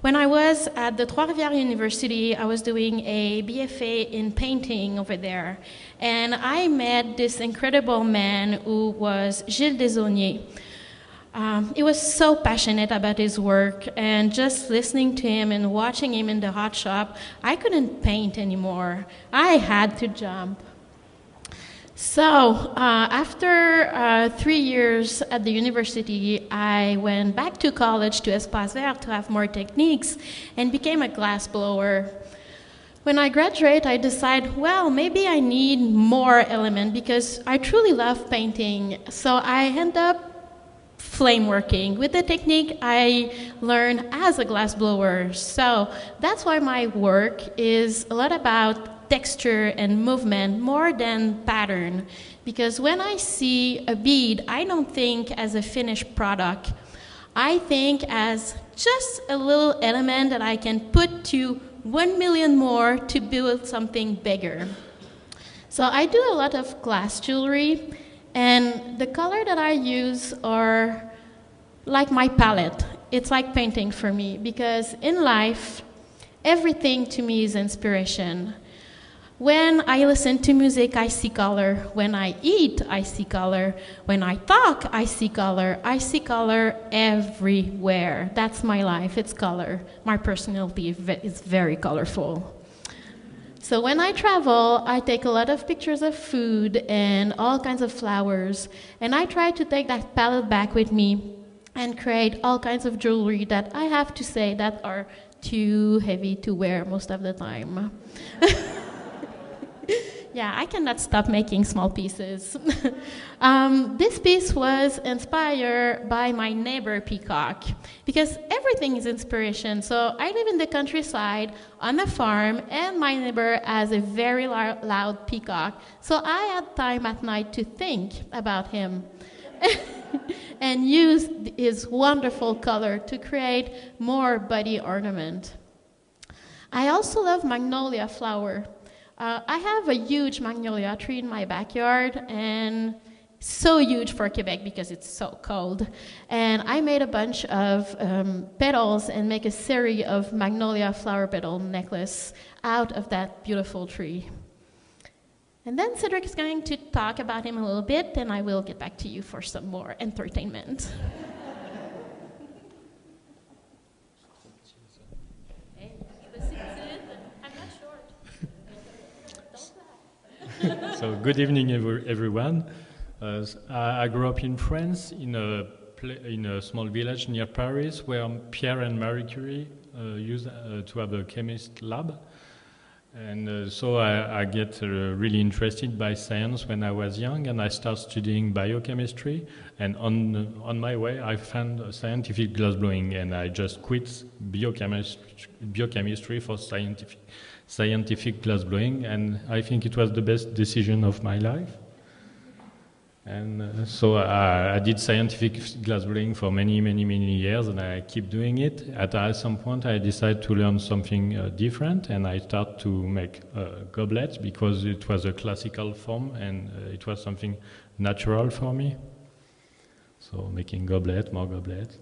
when I was at the Trois-Rivières University. I was doing a BFA in painting over there. And I met this incredible man who was Gilles Desaulniers. He was so passionate about his work, and just listening to him and watching him in the hot shop, I couldn't paint anymore. I had to jump. So after 3 years at the university, I went back to college to Espace Vert to have more techniques and became a glass blower. When I graduate, I decide, well, maybe I need more element because I truly love painting. So I end up flame working with the technique I learned as a glass blower. So that's why my work is a lot about texture and movement more than pattern. Because when I see a bead, I don't think as a finished product. I think as just a little element that I can put to 1 million more to build something bigger. So I do a lot of glass jewelry, and the color that I use are like my palette. It's like painting for me, because in life, everything to me is inspiration. When I listen to music, I see color. When I eat, I see color. When I talk, I see color. I see color everywhere. That's my life, it's color. My personality is very colorful. So when I travel, I take a lot of pictures of food and all kinds of flowers, and I try to take that palette back with me and create all kinds of jewelry that I have to say that are too heavy to wear most of the time. Yeah, I cannot stop making small pieces. This piece was inspired by my neighbor peacock, because everything is inspiration. So I live in the countryside on a farm, and my neighbor has a very loud peacock. So I had time at night to think about him and use his wonderful color to create more body ornament. I also love magnolia flower. I have a huge magnolia tree in my backyard, and so huge for Quebec because it's so cold. And I made a bunch of petals and make a series of magnolia flower petal necklace out of that beautiful tree. And then Cedric is going to talk about him a little bit, and I will get back to you for some more entertainment. So good evening, everyone. I grew up in France in a small village near Paris, where Pierre and Marie Curie used to have a chemist lab. And so I get really interested by science when I was young, and I started studying biochemistry. And on my way, I found scientific glassblowing, and I just quit biochemistry for scientific glassblowing, and I think it was the best decision of my life. And so I did scientific glassblowing for many years, and I keep doing it. At some point, I decided to learn something different, and I started to make goblets because it was a classical form, and it was something natural for me. So making more goblets.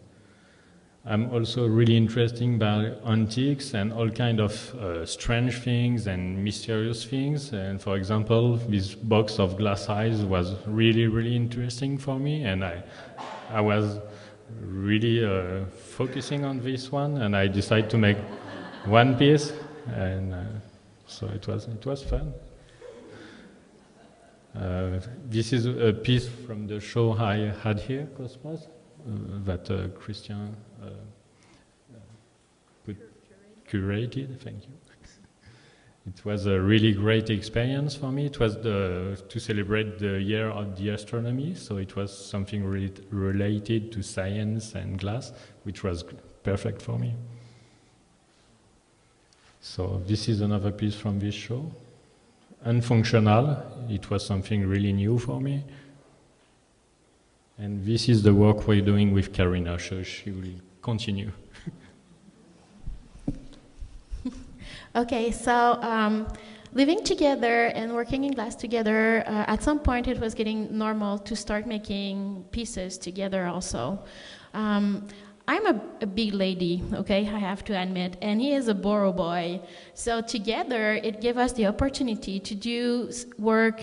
I'm also really interested by antiques and all kind of strange things and mysterious things. And for example, this box of glass eyes was really interesting for me, and I was really focusing on this one, and I decided to make one piece, and so it was fun. This is a piece from the show I had here, Cosmos, that Christian curated. Thank you. It was a really great experience for me. It was to celebrate the year of the astronomy, so it was something related to science and glass, which was perfect for me. So this is another piece from this show. Unfunctional, it was something really new for me. And this is the work we're doing with Karina, so she will continue. Okay, so living together and working in glass together, at some point it was getting normal to start making pieces together also. I'm a big lady, okay, I have to admit, and he is a borough boy. So together it gave us the opportunity to do work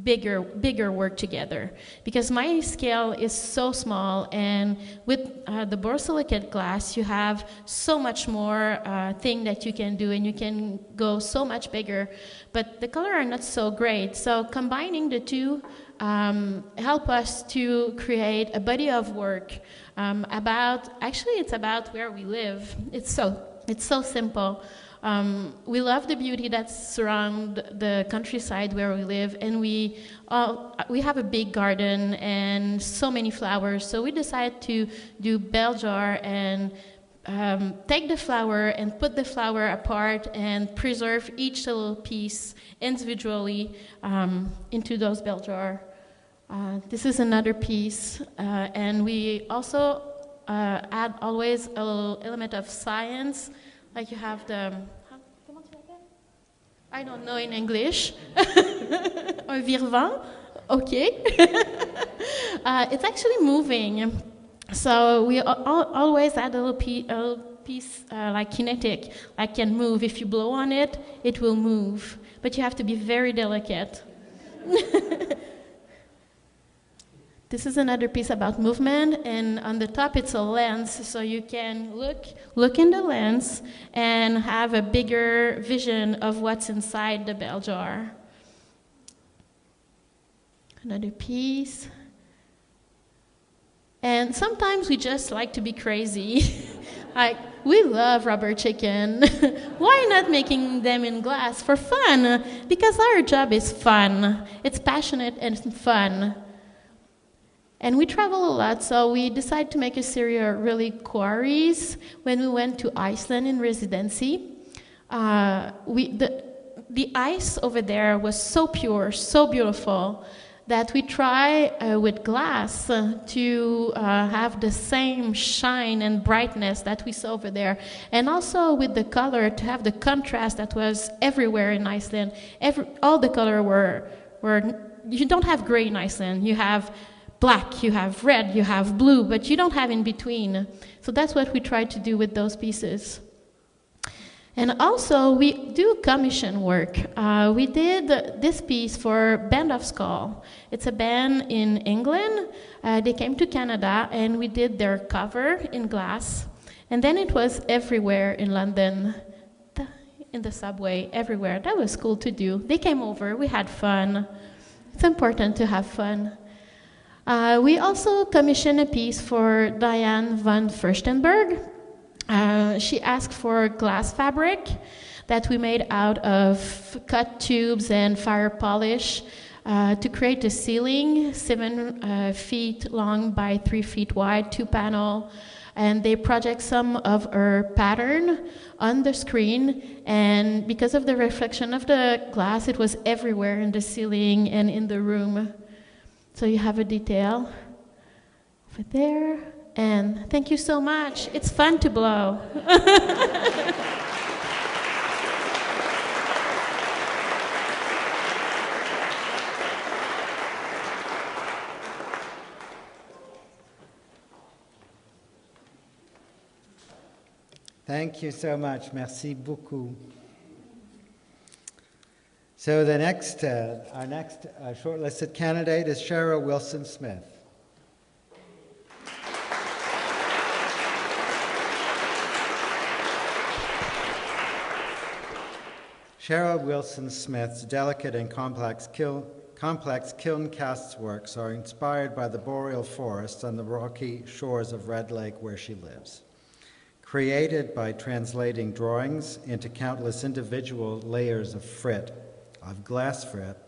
bigger work together, because my scale is so small, and with the borosilicate glass you have so much more thing that you can do, and you can go so much bigger, but the color are not so great. So combining the two help us to create a body of work it's about where we live. It's so simple. We love the beauty that surrounds the countryside where we live, and we have a big garden and so many flowers. So we decided to do bell jar and take the flower and put the flower apart and preserve each little piece individually into those bell jar. This is another piece, and we also add always a little element of science. Like you have I don't know in English. Un virevent? Okay. It's actually moving. So we always add a little piece like kinetic, like can move. If you blow on it, it will move. But you have to be very delicate. This is another piece about movement, and on the top it's a lens, so you can look in the lens and have a bigger vision of what's inside the bell jar. Another piece. And sometimes we just like to be crazy. Like, we love rubber chicken. Why not making them in glass for fun? Because our job is fun. It's passionate and fun. And we travel a lot, so we decided to make a series of really quarries when we went to Iceland in residency. The ice over there was so pure, so beautiful, that we try with glass to have the same shine and brightness that we saw over there. And also with the color, to have the contrast that was everywhere in Iceland. All the color were, you don't have gray in Iceland. You have black, you have red, you have blue, but you don't have in between. So that's what we tried to do with those pieces. And also, we do commission work. We did this piece for Band of Skull. It's a band in England. They came to Canada, and we did their cover in glass. And then it was everywhere in London, in the subway, everywhere. That was cool to do. They came over, we had fun. It's important to have fun. We also commissioned a piece for Diane van Furstenberg. She asked for glass fabric that we made out of cut tubes and fire polish to create a ceiling 7 feet long by 3 feet wide, 2-panel. And they project some of her pattern on the screen, and because of the reflection of the glass, it was everywhere in the ceiling and in the room. So you have a detail over there. And thank you so much. It's fun to blow. Thank you so much. Merci beaucoup. So the next, our next shortlisted candidate is Cheryl Wilson-Smith. Cheryl Wilson-Smith's delicate and complex kiln casts works are inspired by the boreal forests on the rocky shores of Red Lake where she lives. Created by translating drawings into countless individual layers of glass frit,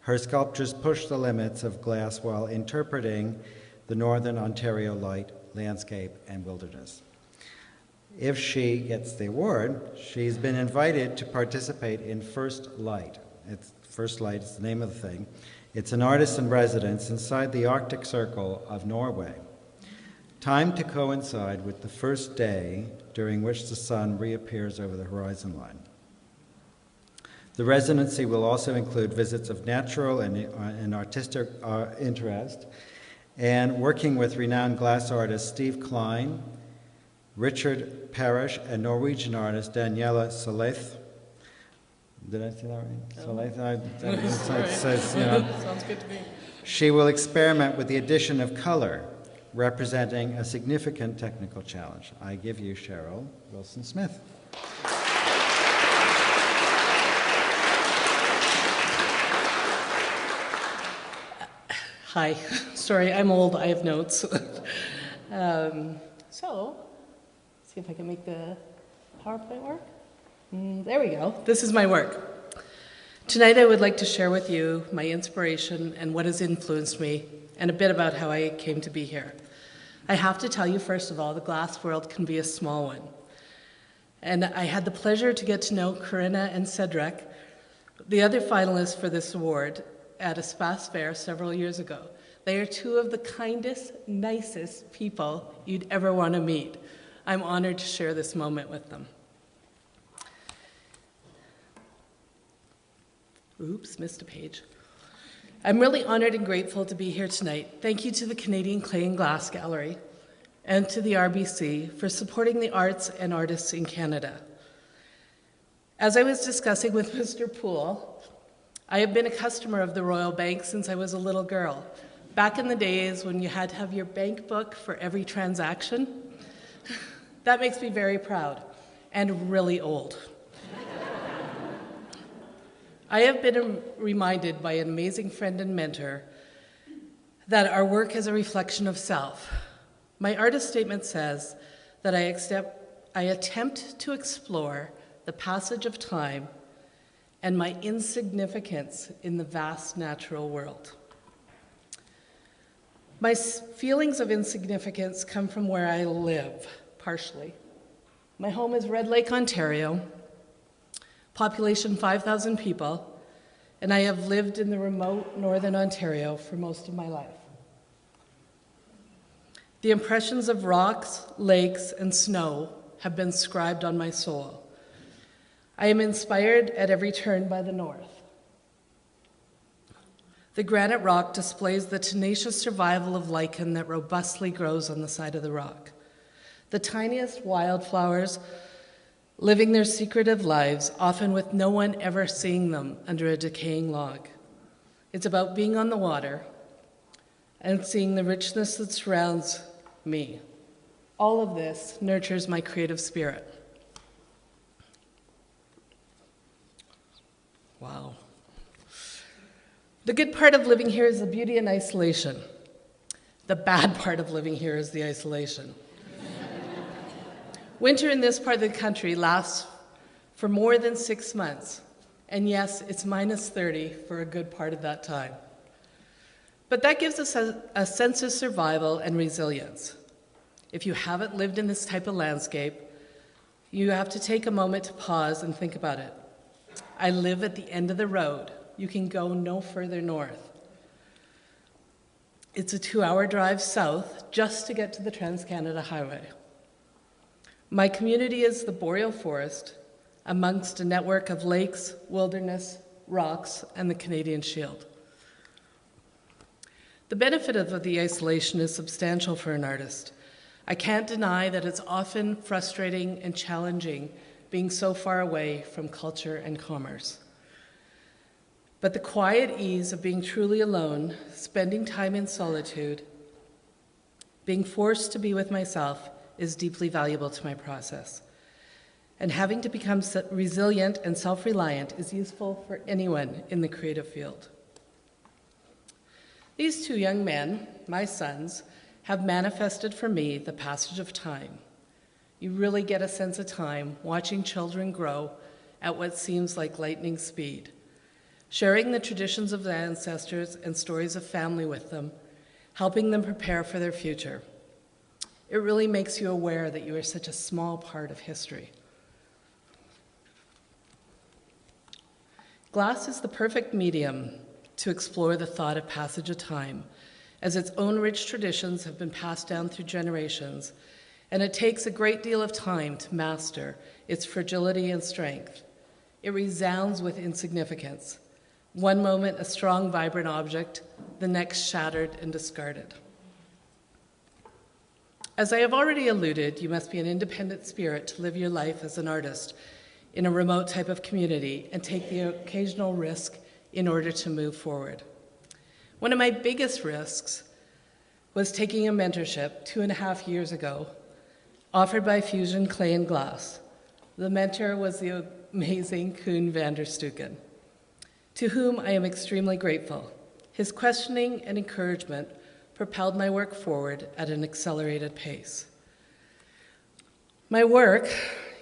her sculptures push the limits of glass while interpreting the Northern Ontario light, landscape, and wilderness. If she gets the award, she's been invited to participate in First Light. First Light is the name of the thing. It's an artist in residence inside the Arctic Circle of Norway. Timed to coincide with the first day during which the sun reappears over the horizon line. The residency will also include visits of natural and artistic interest, and working with renowned glass artists Steve Klein, Richard Parrish, and Norwegian artist Daniela Saleth. Did I say that right? No. So I thought Right. it says, you know, Sounds good to me. she will experiment with the addition of color, representing a significant technical challenge. I give you Cheryl Wilson-Smith. Hi. Sorry, I'm old. I have notes. So, see if I can make the PowerPoint work. There we go. This is my work. Tonight I would like to share with you my inspiration and what has influenced me, and a bit about how I came to be here. I have to tell you, first of all, the glass world can be a small one. And I had the pleasure to get to know Corinna and Cedric, the other finalists for this award, at a Space Fair several years ago. They are two of the kindest, nicest people you'd ever want to meet. I'm honored to share this moment with them. Oops, missed a page. I'm really honored and grateful to be here tonight. Thank you to the Canadian Clay and Glass Gallery and to the RBC for supporting the arts and artists in Canada. As I was discussing with Mr. Poole, I have been a customer of the Royal Bank since I was a little girl. Back in the days when you had to have your bank book for every transaction, that makes me very proud and really old. I have been reminded by an amazing friend and mentor that our work is a reflection of self. My artist statement says that I attempt to explore the passage of time and my insignificance in the vast natural world. My feelings of insignificance come from where I live, partially. My home is Red Lake, Ontario, population 5,000 people, and I have lived in the remote northern Ontario for most of my life. The impressions of rocks, lakes, and snow have been scribed on my soul. I am inspired at every turn by the north. The granite rock displays the tenacious survival of lichen that robustly grows on the side of the rock. The tiniest wildflowers living their secretive lives, often with no one ever seeing them under a decaying log. It's about being on the water and seeing the richness that surrounds me. All of this nurtures my creative spirit. Wow. The good part of living here is the beauty and isolation. The bad part of living here is the isolation. Winter in this part of the country lasts for more than 6 months. And yes, it's minus 30 for a good part of that time. But that gives us a sense of survival and resilience. If you haven't lived in this type of landscape, you have to take a moment to pause and think about it. I live at the end of the road. You can go no further north. It's a 2-hour drive south just to get to the Trans-Canada Highway. My community is the boreal forest amongst a network of lakes, wilderness, rocks, and the Canadian Shield. The benefit of the isolation is substantial for an artist. I can't deny that it's often frustrating and challenging being so far away from culture and commerce. But the quiet ease of being truly alone, spending time in solitude, being forced to be with myself is deeply valuable to my process. And having to become resilient and self-reliant is useful for anyone in the creative field. These two young men, my sons, have manifested for me the passage of time. You really get a sense of time watching children grow at what seems like lightning speed, sharing the traditions of the ancestors and stories of family with them, helping them prepare for their future. It really makes you aware that you are such a small part of history. Glass is the perfect medium to explore the thought of passage of time, as its own rich traditions have been passed down through generations, and it takes a great deal of time to master its fragility and strength. It resounds with insignificance. One moment a strong, vibrant object, the next shattered and discarded. As I have already alluded, you must be an independent spirit to live your life as an artist. in a remote type of community and take the occasional risk in order to move forward. One of my biggest risks was taking a mentorship 2.5 years ago, offered by Fusion Clay and Glass. The mentor was the amazing Koen van der Stuken, to whom I am extremely grateful. His questioning and encouragement propelled my work forward at an accelerated pace. My work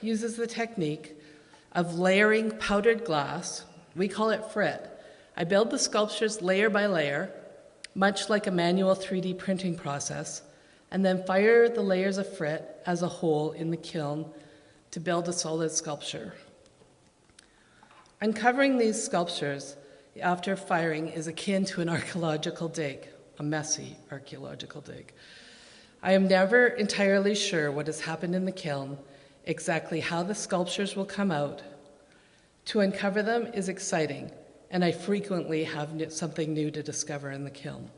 uses the technique of layering powdered glass. We call it frit. I build the sculptures layer by layer, much like a manual 3D printing process, and then fire the layers of frit as a whole in the kiln to build a solid sculpture. Uncovering these sculptures after firing is akin to an archaeological dig, a messy archaeological dig. I am never entirely sure what has happened in the kiln, exactly how the sculptures will come out. To uncover them is exciting, and I frequently have something new to discover in the kiln.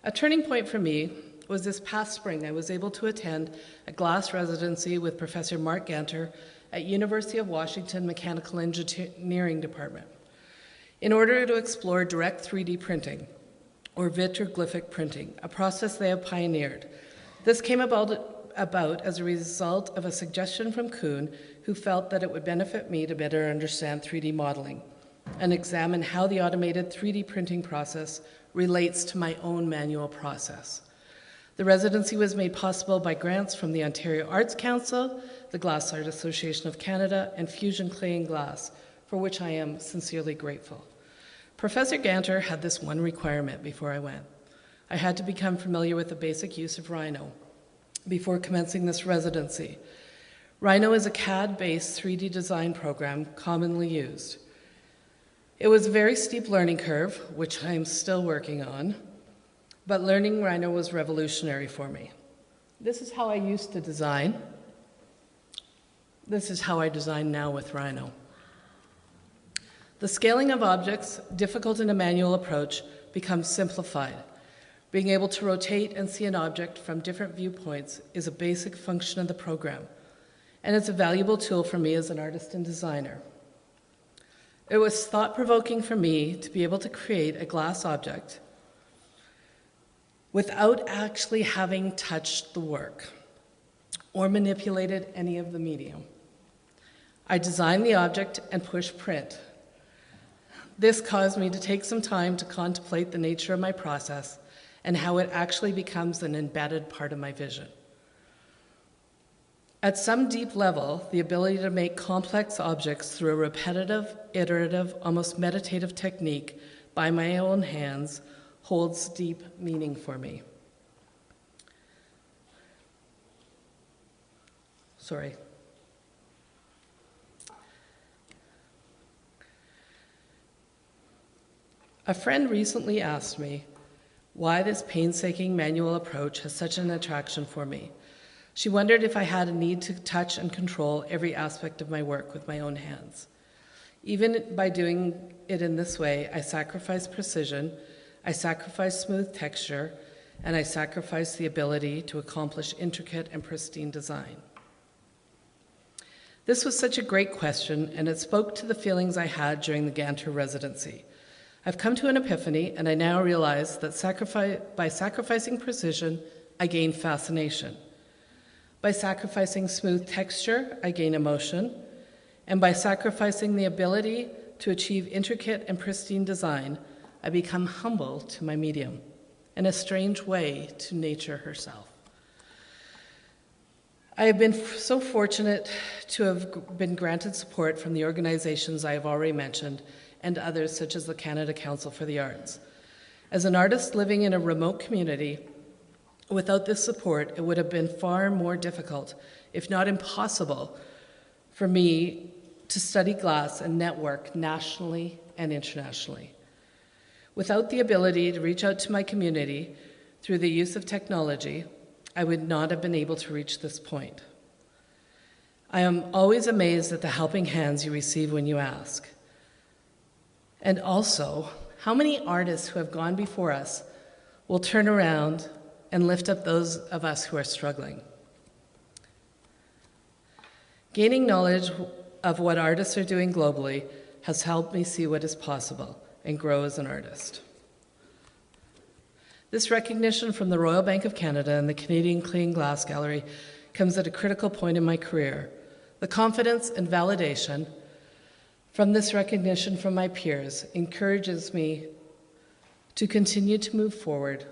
A turning point for me was this past spring. I was able to attend a glass residency with Professor Mark Ganter at University of Washington Mechanical Engineering Department in order to explore direct 3D printing, or vitroglyphic printing, a process they have pioneered. This came about as a result of a suggestion from Koen, who felt that it would benefit me to better understand 3D modeling and examine how the automated 3D printing process relates to my own manual process. The residency was made possible by grants from the Ontario Arts Council, the Glass Art Association of Canada, and Fusion Clay and Glass, for which I am sincerely grateful. Professor Ganter had this one requirement before I went. I had to become familiar with the basic use of Rhino before commencing this residency. Rhino is a CAD-based 3D design program commonly used. It was a very steep learning curve, which I am still working on, but learning Rhino was revolutionary for me. This is how I used to design. This is how I design now with Rhino. The scaling of objects, difficult in a manual approach, becomes simplified. Being able to rotate and see an object from different viewpoints is a basic function of the program, and it's a valuable tool for me as an artist and designer. It was thought-provoking for me to be able to create a glass object without actually having touched the work or manipulated any of the medium. I designed the object and pushed print. This caused me to take some time to contemplate the nature of my process and how it actually becomes an embedded part of my vision. At some deep level, the ability to make complex objects through a repetitive, iterative, almost meditative technique by my own hands holds deep meaning for me. Sorry. A friend recently asked me why this painstaking manual approach has such an attraction for me. She wondered if I had a need to touch and control every aspect of my work with my own hands. Even by doing it in this way, I sacrifice precision, I sacrifice smooth texture, and I sacrifice the ability to accomplish intricate and pristine design. This was such a great question, and it spoke to the feelings I had during the Ganter residency. I've come to an epiphany, and I now realize that by sacrificing precision, I gain fascination. By sacrificing smooth texture, I gain emotion. And by sacrificing the ability to achieve intricate and pristine design, I become humble to my medium, in a strange way to nature herself. I have been so fortunate to have been granted support from the organizations I have already mentioned and others such as the Canada Council for the Arts. As an artist living in a remote community, without this support, it would have been far more difficult, if not impossible, for me to study glass and network nationally and internationally. Without the ability to reach out to my community through the use of technology, I would not have been able to reach this point. I am always amazed at the helping hands you receive when you ask. And also, how many artists who have gone before us will turn around and lift up those of us who are struggling. Gaining knowledge of what artists are doing globally has helped me see what is possible and grow as an artist. This recognition from the Royal Bank of Canada and the Canadian Clean Glass Gallery comes at a critical point in my career. The confidence and validation from this recognition from my peers encourages me to continue to move forward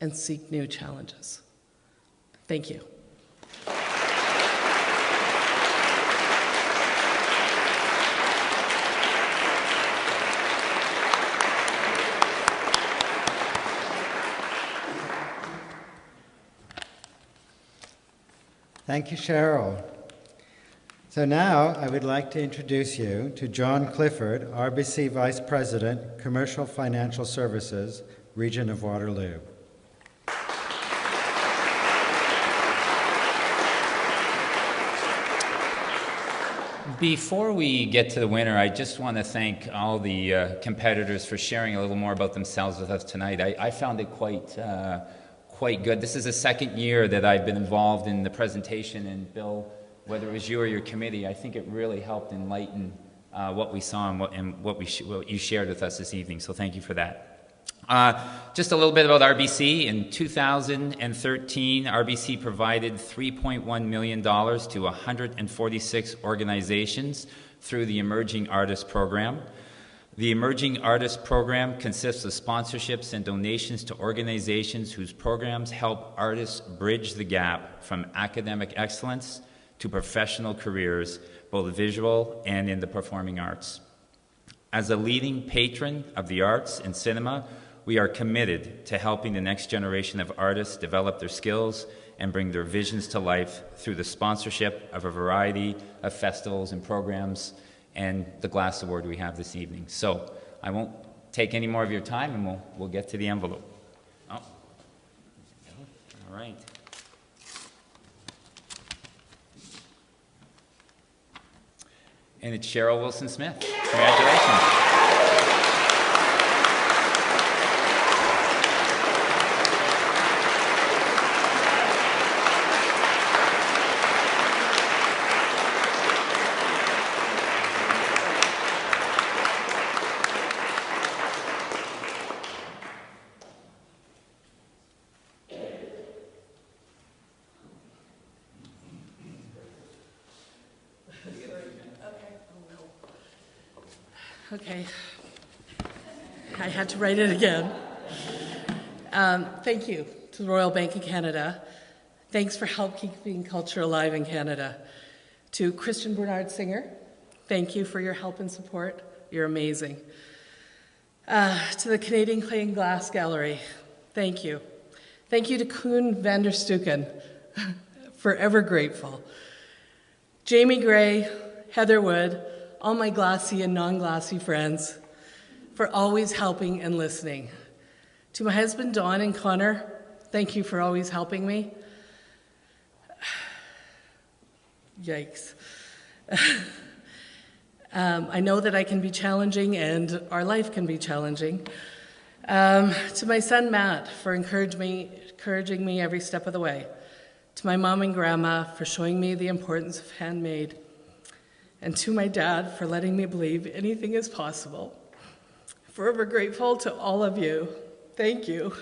and seek new challenges. Thank you. Thank you, Cheryl. So now I would like to introduce you to John Clifford, RBC Vice President, Commercial Financial Services, Region of Waterloo. Before we get to the winner, I just want to thank all the competitors for sharing a little more about themselves with us tonight. I found it quite good. This is the second year that I've been involved in the presentation, and Bill, whether it was you or your committee, I think it really helped enlighten what we saw and what you shared with us this evening, so thank you for that. Just a little bit about RBC. In 2013, RBC provided $3.1 million to 146 organizations through the Emerging Artists Program. The Emerging Artists Program consists of sponsorships and donations to organizations whose programs help artists bridge the gap from academic excellence to professional careers, both visual and in the performing arts. As a leading patron of the arts and cinema, we are committed to helping the next generation of artists develop their skills and bring their visions to life through the sponsorship of a variety of festivals and programs and the Glass Award we have this evening. So I won't take any more of your time, and we'll get to the envelope. Oh. All right. And it's Cheryl Wilson-Smith. Congratulations. Okay, I had to write it again. Thank you to the Royal Bank of Canada. Thanks for help keeping culture alive in Canada. To Christian Bernard Singer, thank you for your help and support. You're amazing. To the Canadian Clean Glass Gallery, thank you. Thank you to Koen van der Stuken, forever grateful. Jamie Gray, Heather Wood, all my glassy and non-glassy friends, for always helping and listening. To my husband, Don and Connor, thank you for always helping me. Yikes. I know that I can be challenging and our life can be challenging. To my son, Matt, for encouraging me every step of the way. To my mom and grandma for showing me the importance of handmade. And to my dad for letting me believe anything is possible. Forever grateful to all of you. Thank you.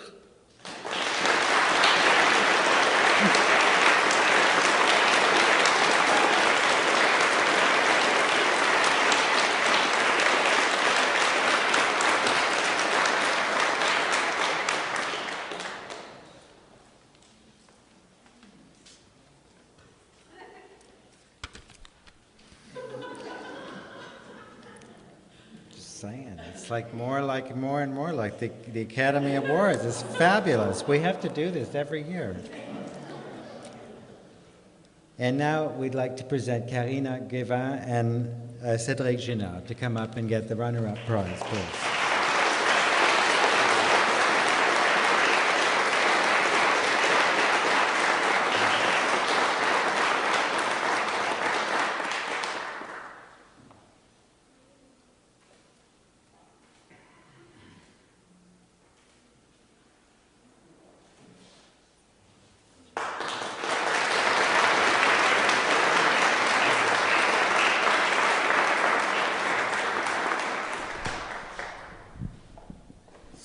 It's like more and more like the Academy Awards. It's fabulous. We have to do this every year. And now we'd like to present Karina Guevin and Cédric Ginard to come up and get the runner-up prize, please.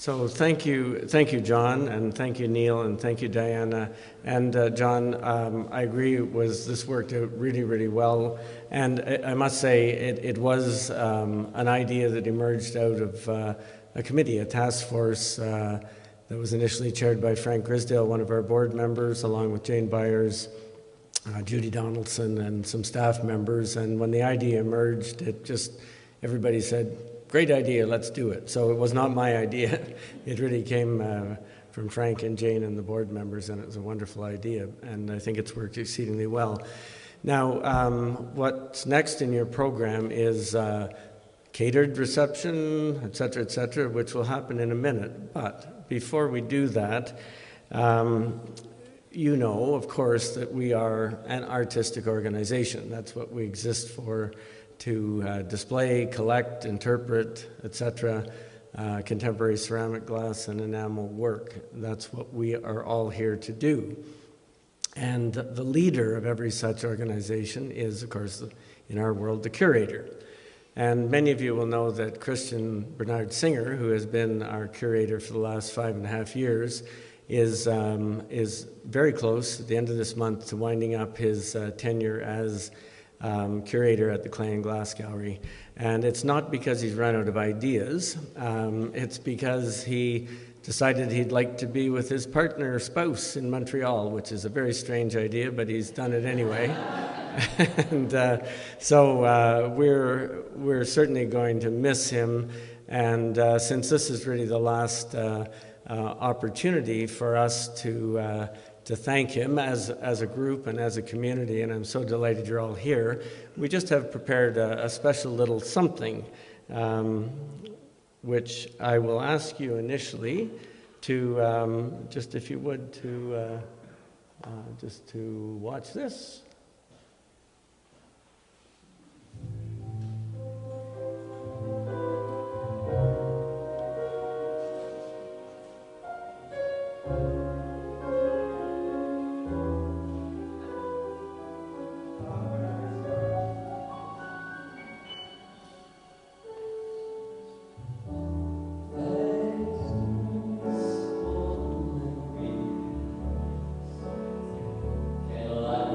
So thank you, John, and thank you, Neil, and thank you, Diana. And John, I agree, this worked out really, really well. And I must say, it was an idea that emerged out of a committee, a task force that was initially chaired by Frank Grisdale, one of our board members, along with Jane Byers, Judy Donaldson, and some staff members. And when the idea emerged, everybody said, great idea, let's do it. So it was not my idea. It really came from Frank and Jane and the board members, and it was a wonderful idea, and I think it's worked exceedingly well. Now, what's next in your program is catered reception, et cetera, which will happen in a minute. But before we do that, you know, of course, that we are an artistic organization. That's what we exist for, to display, collect, interpret, etc., contemporary ceramic, glass, and enamel work. That's what we are all here to do. And the leader of every such organization is, of course, in our world, the curator. And many of you will know that Christian Bernard Singer, who has been our curator for the last 5.5 years, is very close at the end of this month to winding up his tenure as curator at the Clay and Glass Gallery. And it's not because he's run out of ideas, it's because he decided he'd like to be with his partner or spouse in Montreal, which is a very strange idea, but he's done it anyway. And so we're certainly going to miss him. And since this is really the last opportunity for us to thank him as a group and as a community, and I'm so delighted you're all here. We just have prepared a special little something, which I will ask you initially to, just if you would, just to watch this.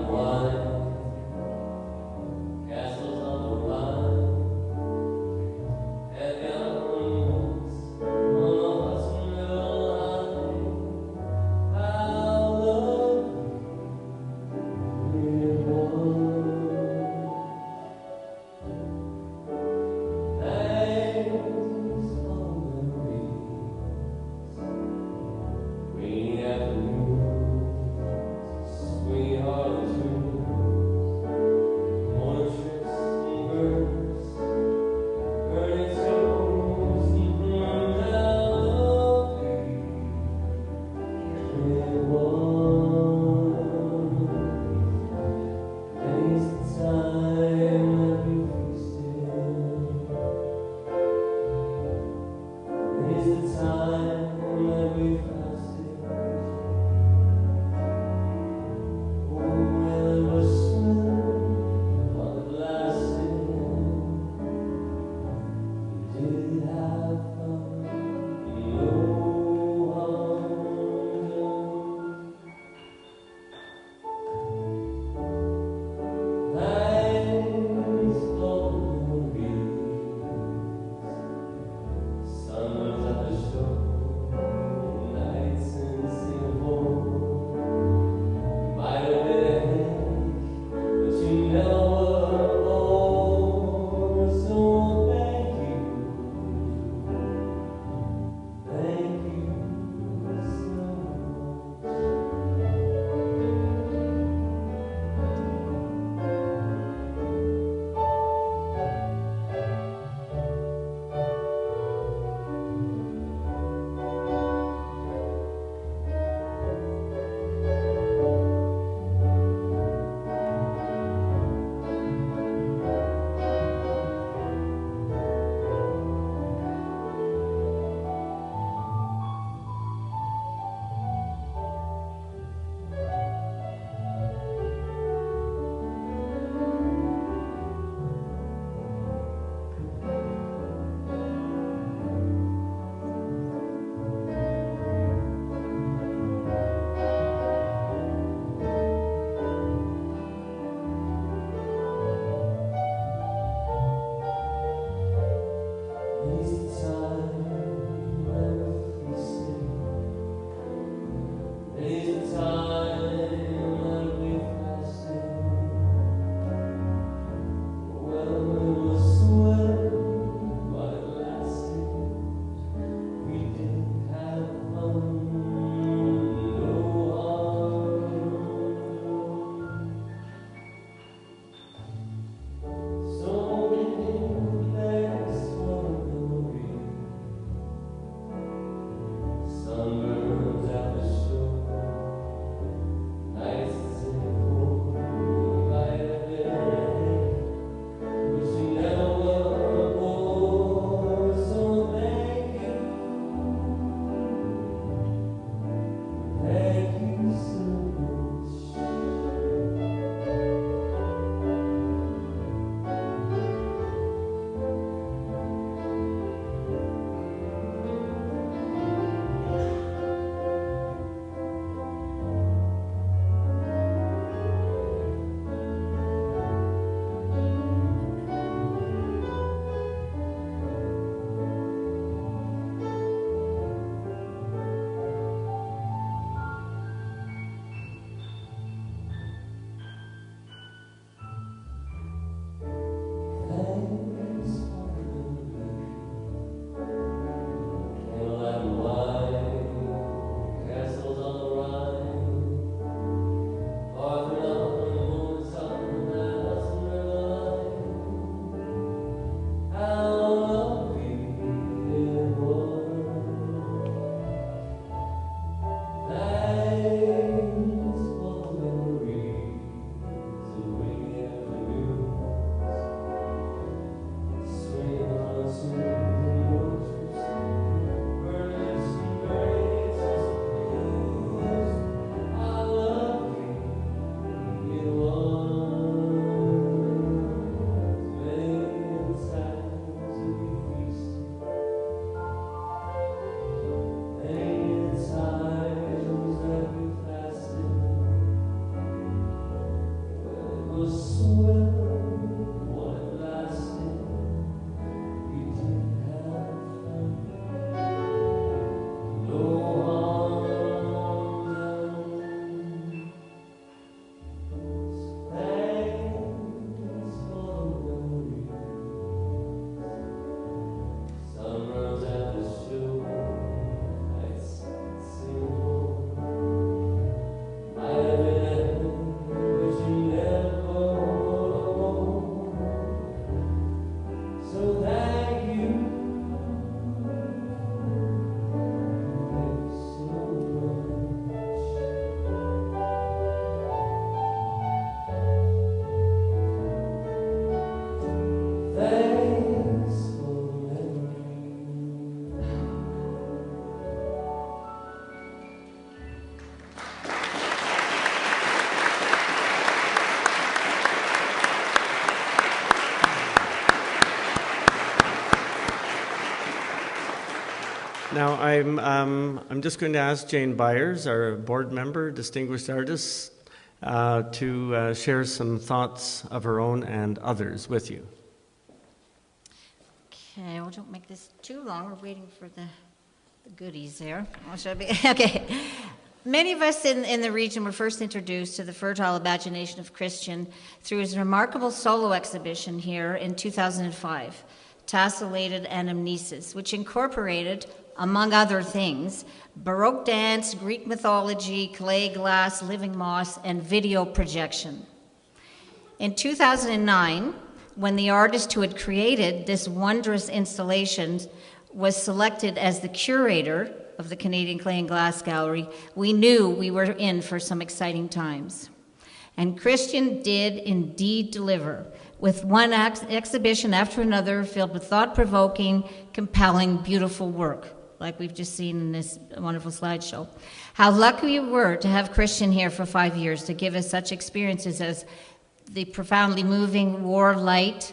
One Now, I'm just going to ask Jane Byers, our board member, distinguished artist, to share some thoughts of her own and others with you. Okay, well, don't make this too long. We're waiting for the goodies there. Okay. Many of us in the region were first introduced to the fertile imagination of Christian through his remarkable solo exhibition here in 2005, Tassellated Anamnesis, which incorporated, among other things, Baroque dance, Greek mythology, clay, glass, living moss, and video projection. In 2009, when the artist who had created this wondrous installation was selected as the curator of the Canadian Clay and Glass Gallery, we knew we were in for some exciting times. And Christian did indeed deliver, with one exhibition after another filled with thought-provoking, compelling, beautiful work, like we've just seen in this wonderful slideshow. How lucky we were to have Christian here for 5 years to give us such experiences as the profoundly moving War Light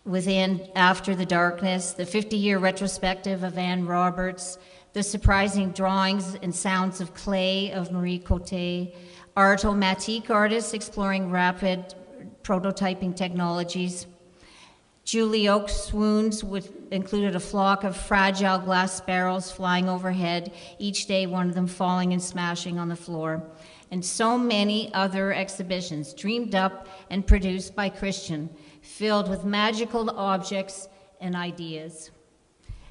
Within, After the Darkness, the 50-year retrospective of Anne Roberts, the surprising drawings and sounds of clay of Marie Coté, Artomatique artists exploring rapid prototyping technologies. Julie Oak's swoons included a flock of fragile glass sparrows flying overhead, each day one of them falling and smashing on the floor. And so many other exhibitions dreamed up and produced by Christian, filled with magical objects and ideas.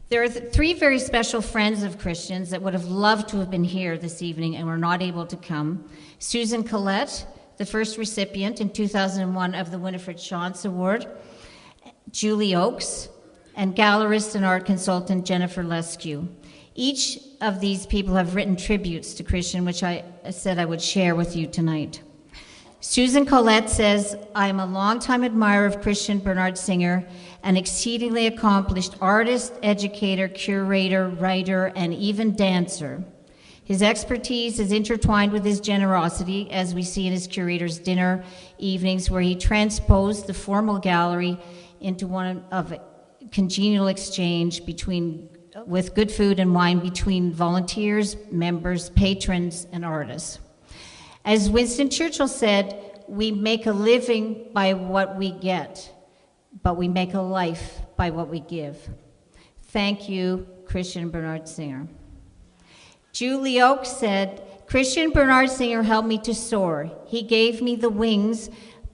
There are three very special friends of Christian's that would have loved to have been here this evening and were not able to come. Susan Collette, the first recipient in 2001 of the Winifred Shantz Award, Julie Oakes, and gallerist and art consultant Jennifer Lescue. Each of these people have written tributes to Christian, which I said I would share with you tonight. Susan Collette says, I am a longtime admirer of Christian Bernard Singer, an exceedingly accomplished artist, educator, curator, writer, and even dancer. His expertise is intertwined with his generosity, as we see in his curator's dinner evenings, where he transposed the formal gallery into one of congenial exchange with good food and wine between volunteers, members, patrons, and artists. As Winston Churchill said, we make a living by what we get, but we make a life by what we give. Thank you, Christian Bernard Singer. Julie Oakes said, Christian Bernard Singer helped me to soar. He gave me the wings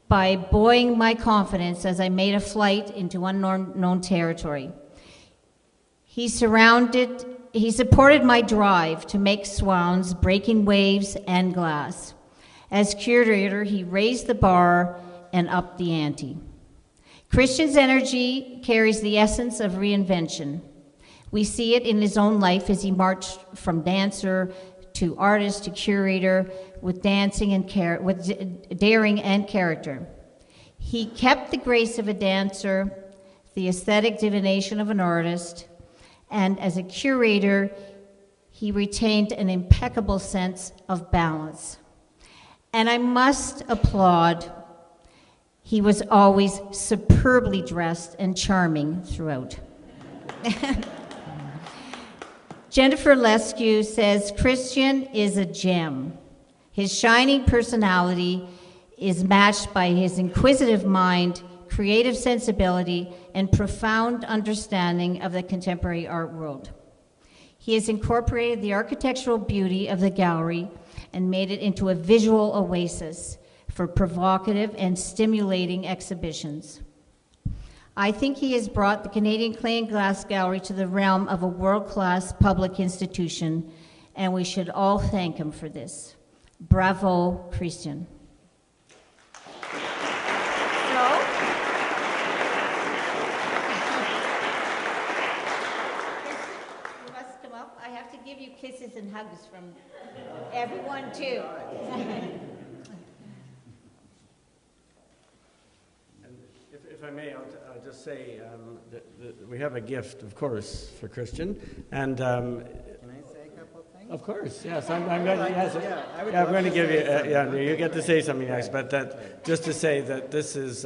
by buoying my confidence as I made a flight into unknown territory. He supported my drive to make swans, breaking waves and glass. As curator, he raised the bar and upped the ante. Christian's energy carries the essence of reinvention. We see it in his own life as he marched from dancer to artist to curator with dancing and with daring and character. He kept the grace of a dancer, the aesthetic divination of an artist, and as a curator, he retained an impeccable sense of balance. And I must applaud, he was always superbly dressed and charming throughout. Jennifer Lescue says, Christian is a gem. His shining personality is matched by his inquisitive mind, creative sensibility, and profound understanding of the contemporary art world. He has incorporated the architectural beauty of the gallery and made it into a visual oasis for provocative and stimulating exhibitions. I think he has brought the Canadian Clay and Glass Gallery to the realm of a world-class public institution, and we should all thank him for this. Bravo, Christian. You must come up. I have to give you kisses and hugs from everyone, too. If I may, I'll just say that we have a gift, of course, for Christian. And Can I say a couple of things? Of course, yes. I'm going to give you. You get to say something nice. But just to say that this is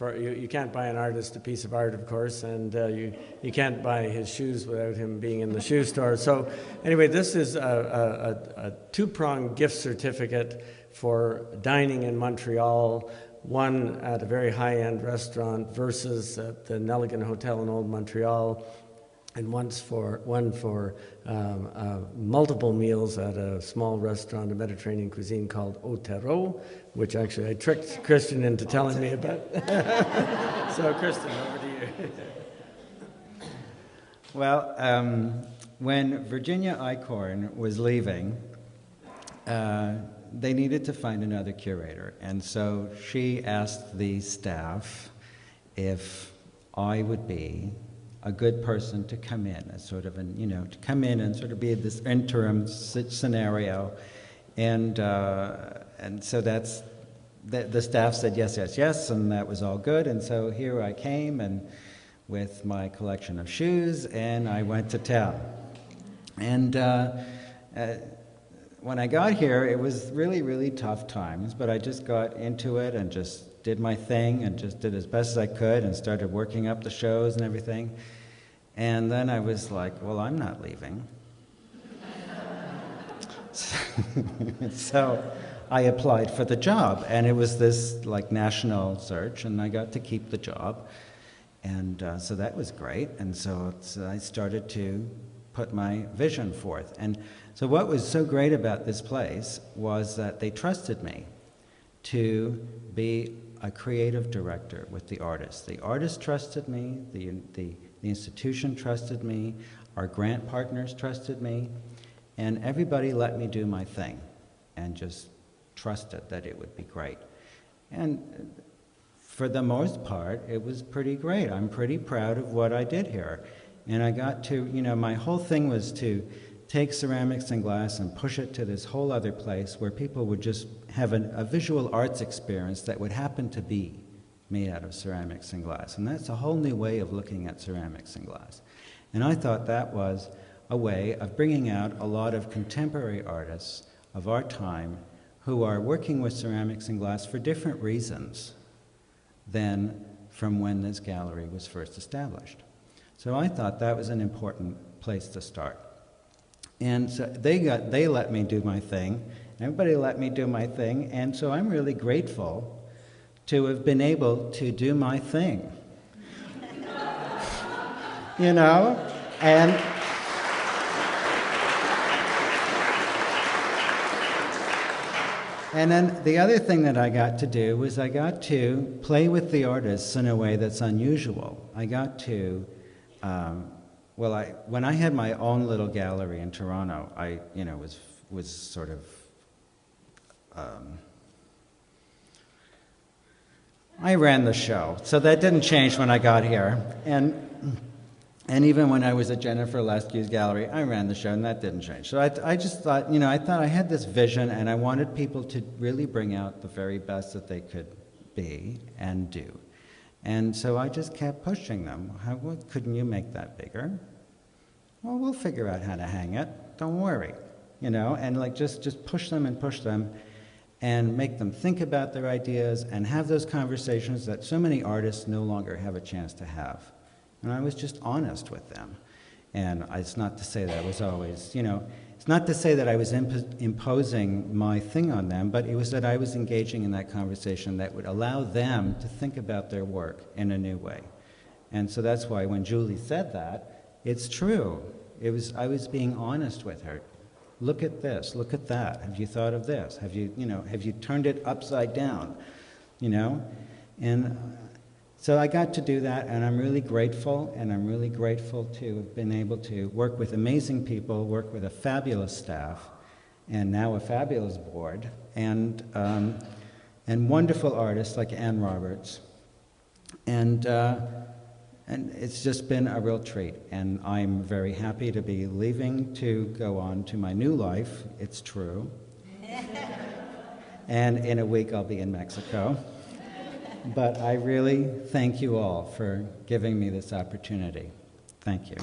you can't buy an artist a piece of art, of course, and you can't buy his shoes without him being in the shoe store. So anyway, this is a two-pronged gift certificate for dining in Montreal, one at a very high-end restaurant versus at the Nelligan Hotel in Old Montreal, and one for multiple meals at a small restaurant, a Mediterranean cuisine called Au Terreau, which actually I tricked Christian into telling me about. So Christian, over to you. Well, when Virginia Eichhorn was leaving, they needed to find another curator, and so she asked the staff if I would be a good person to come in, as sort of to come in and sort of be this interim scenario, and so the staff said yes, yes, yes, and that was all good, and so here I came and with my collection of shoes, and I went to town, and when I got here, it was really, really tough times, but I just got into it and just did my thing and just did as best as I could and started working up the shows and everything. And then I was like, well, I'm not leaving. So I applied for the job, and it was this like national search, and I got to keep the job. And so that was great. And so I started to put my vision forth. And so what was so great about this place was that they trusted me to be a creative director with the artists. The artists trusted me, the institution trusted me, our grant partners trusted me, and everybody let me do my thing and just trusted that it would be great. And for the most part, it was pretty great. I'm pretty proud of what I did here. And I got to, my whole thing was to take ceramics and glass and push it to this whole other place where people would just have a visual arts experience that would happen to be made out of ceramics and glass. And that's a whole new way of looking at ceramics and glass. And I thought that was a way of bringing out a lot of contemporary artists of our time who are working with ceramics and glass for different reasons than from when this gallery was first established. So I thought that was an important place to start. And so they let me do my thing. Everybody let me do my thing. And so I'm really grateful to have been able to do my thing. And then the other thing that I got to do was I got to play with the artists in a way that's unusual. I got to, when I had my own little gallery in Toronto, I, was sort of, I ran the show, so that didn't change when I got here. And even when I was at Jennifer Leskew's gallery, I ran the show, and that didn't change. So I just thought, I thought I had this vision, and I wanted people to really bring out the very best that they could be and do. And so I just kept pushing them. Couldn't you make that bigger? Well, we'll figure out how to hang it. Don't worry, and like just push them and make them think about their ideas and have those conversations that so many artists no longer have a chance to have. And I was just honest with them. And it's not to say that I was always, it's not to say that I was imposing my thing on them, but it was that I was engaging in that conversation that would allow them to think about their work in a new way. And so that's why when Julie said that, it's true. I was being honest with her. Look at this, look at that. Have you thought of this? Have you turned it upside down? And so I got to do that, and I'm really grateful, and I'm really grateful to have been able to work with amazing people, work with a fabulous staff, and now a fabulous board, and wonderful artists like Ann Roberts. And it's just been a real treat, and I'm very happy to be leaving to go on to my new life. It's true. And in a week I'll be in Mexico. But I really thank you all for giving me this opportunity. Thank you.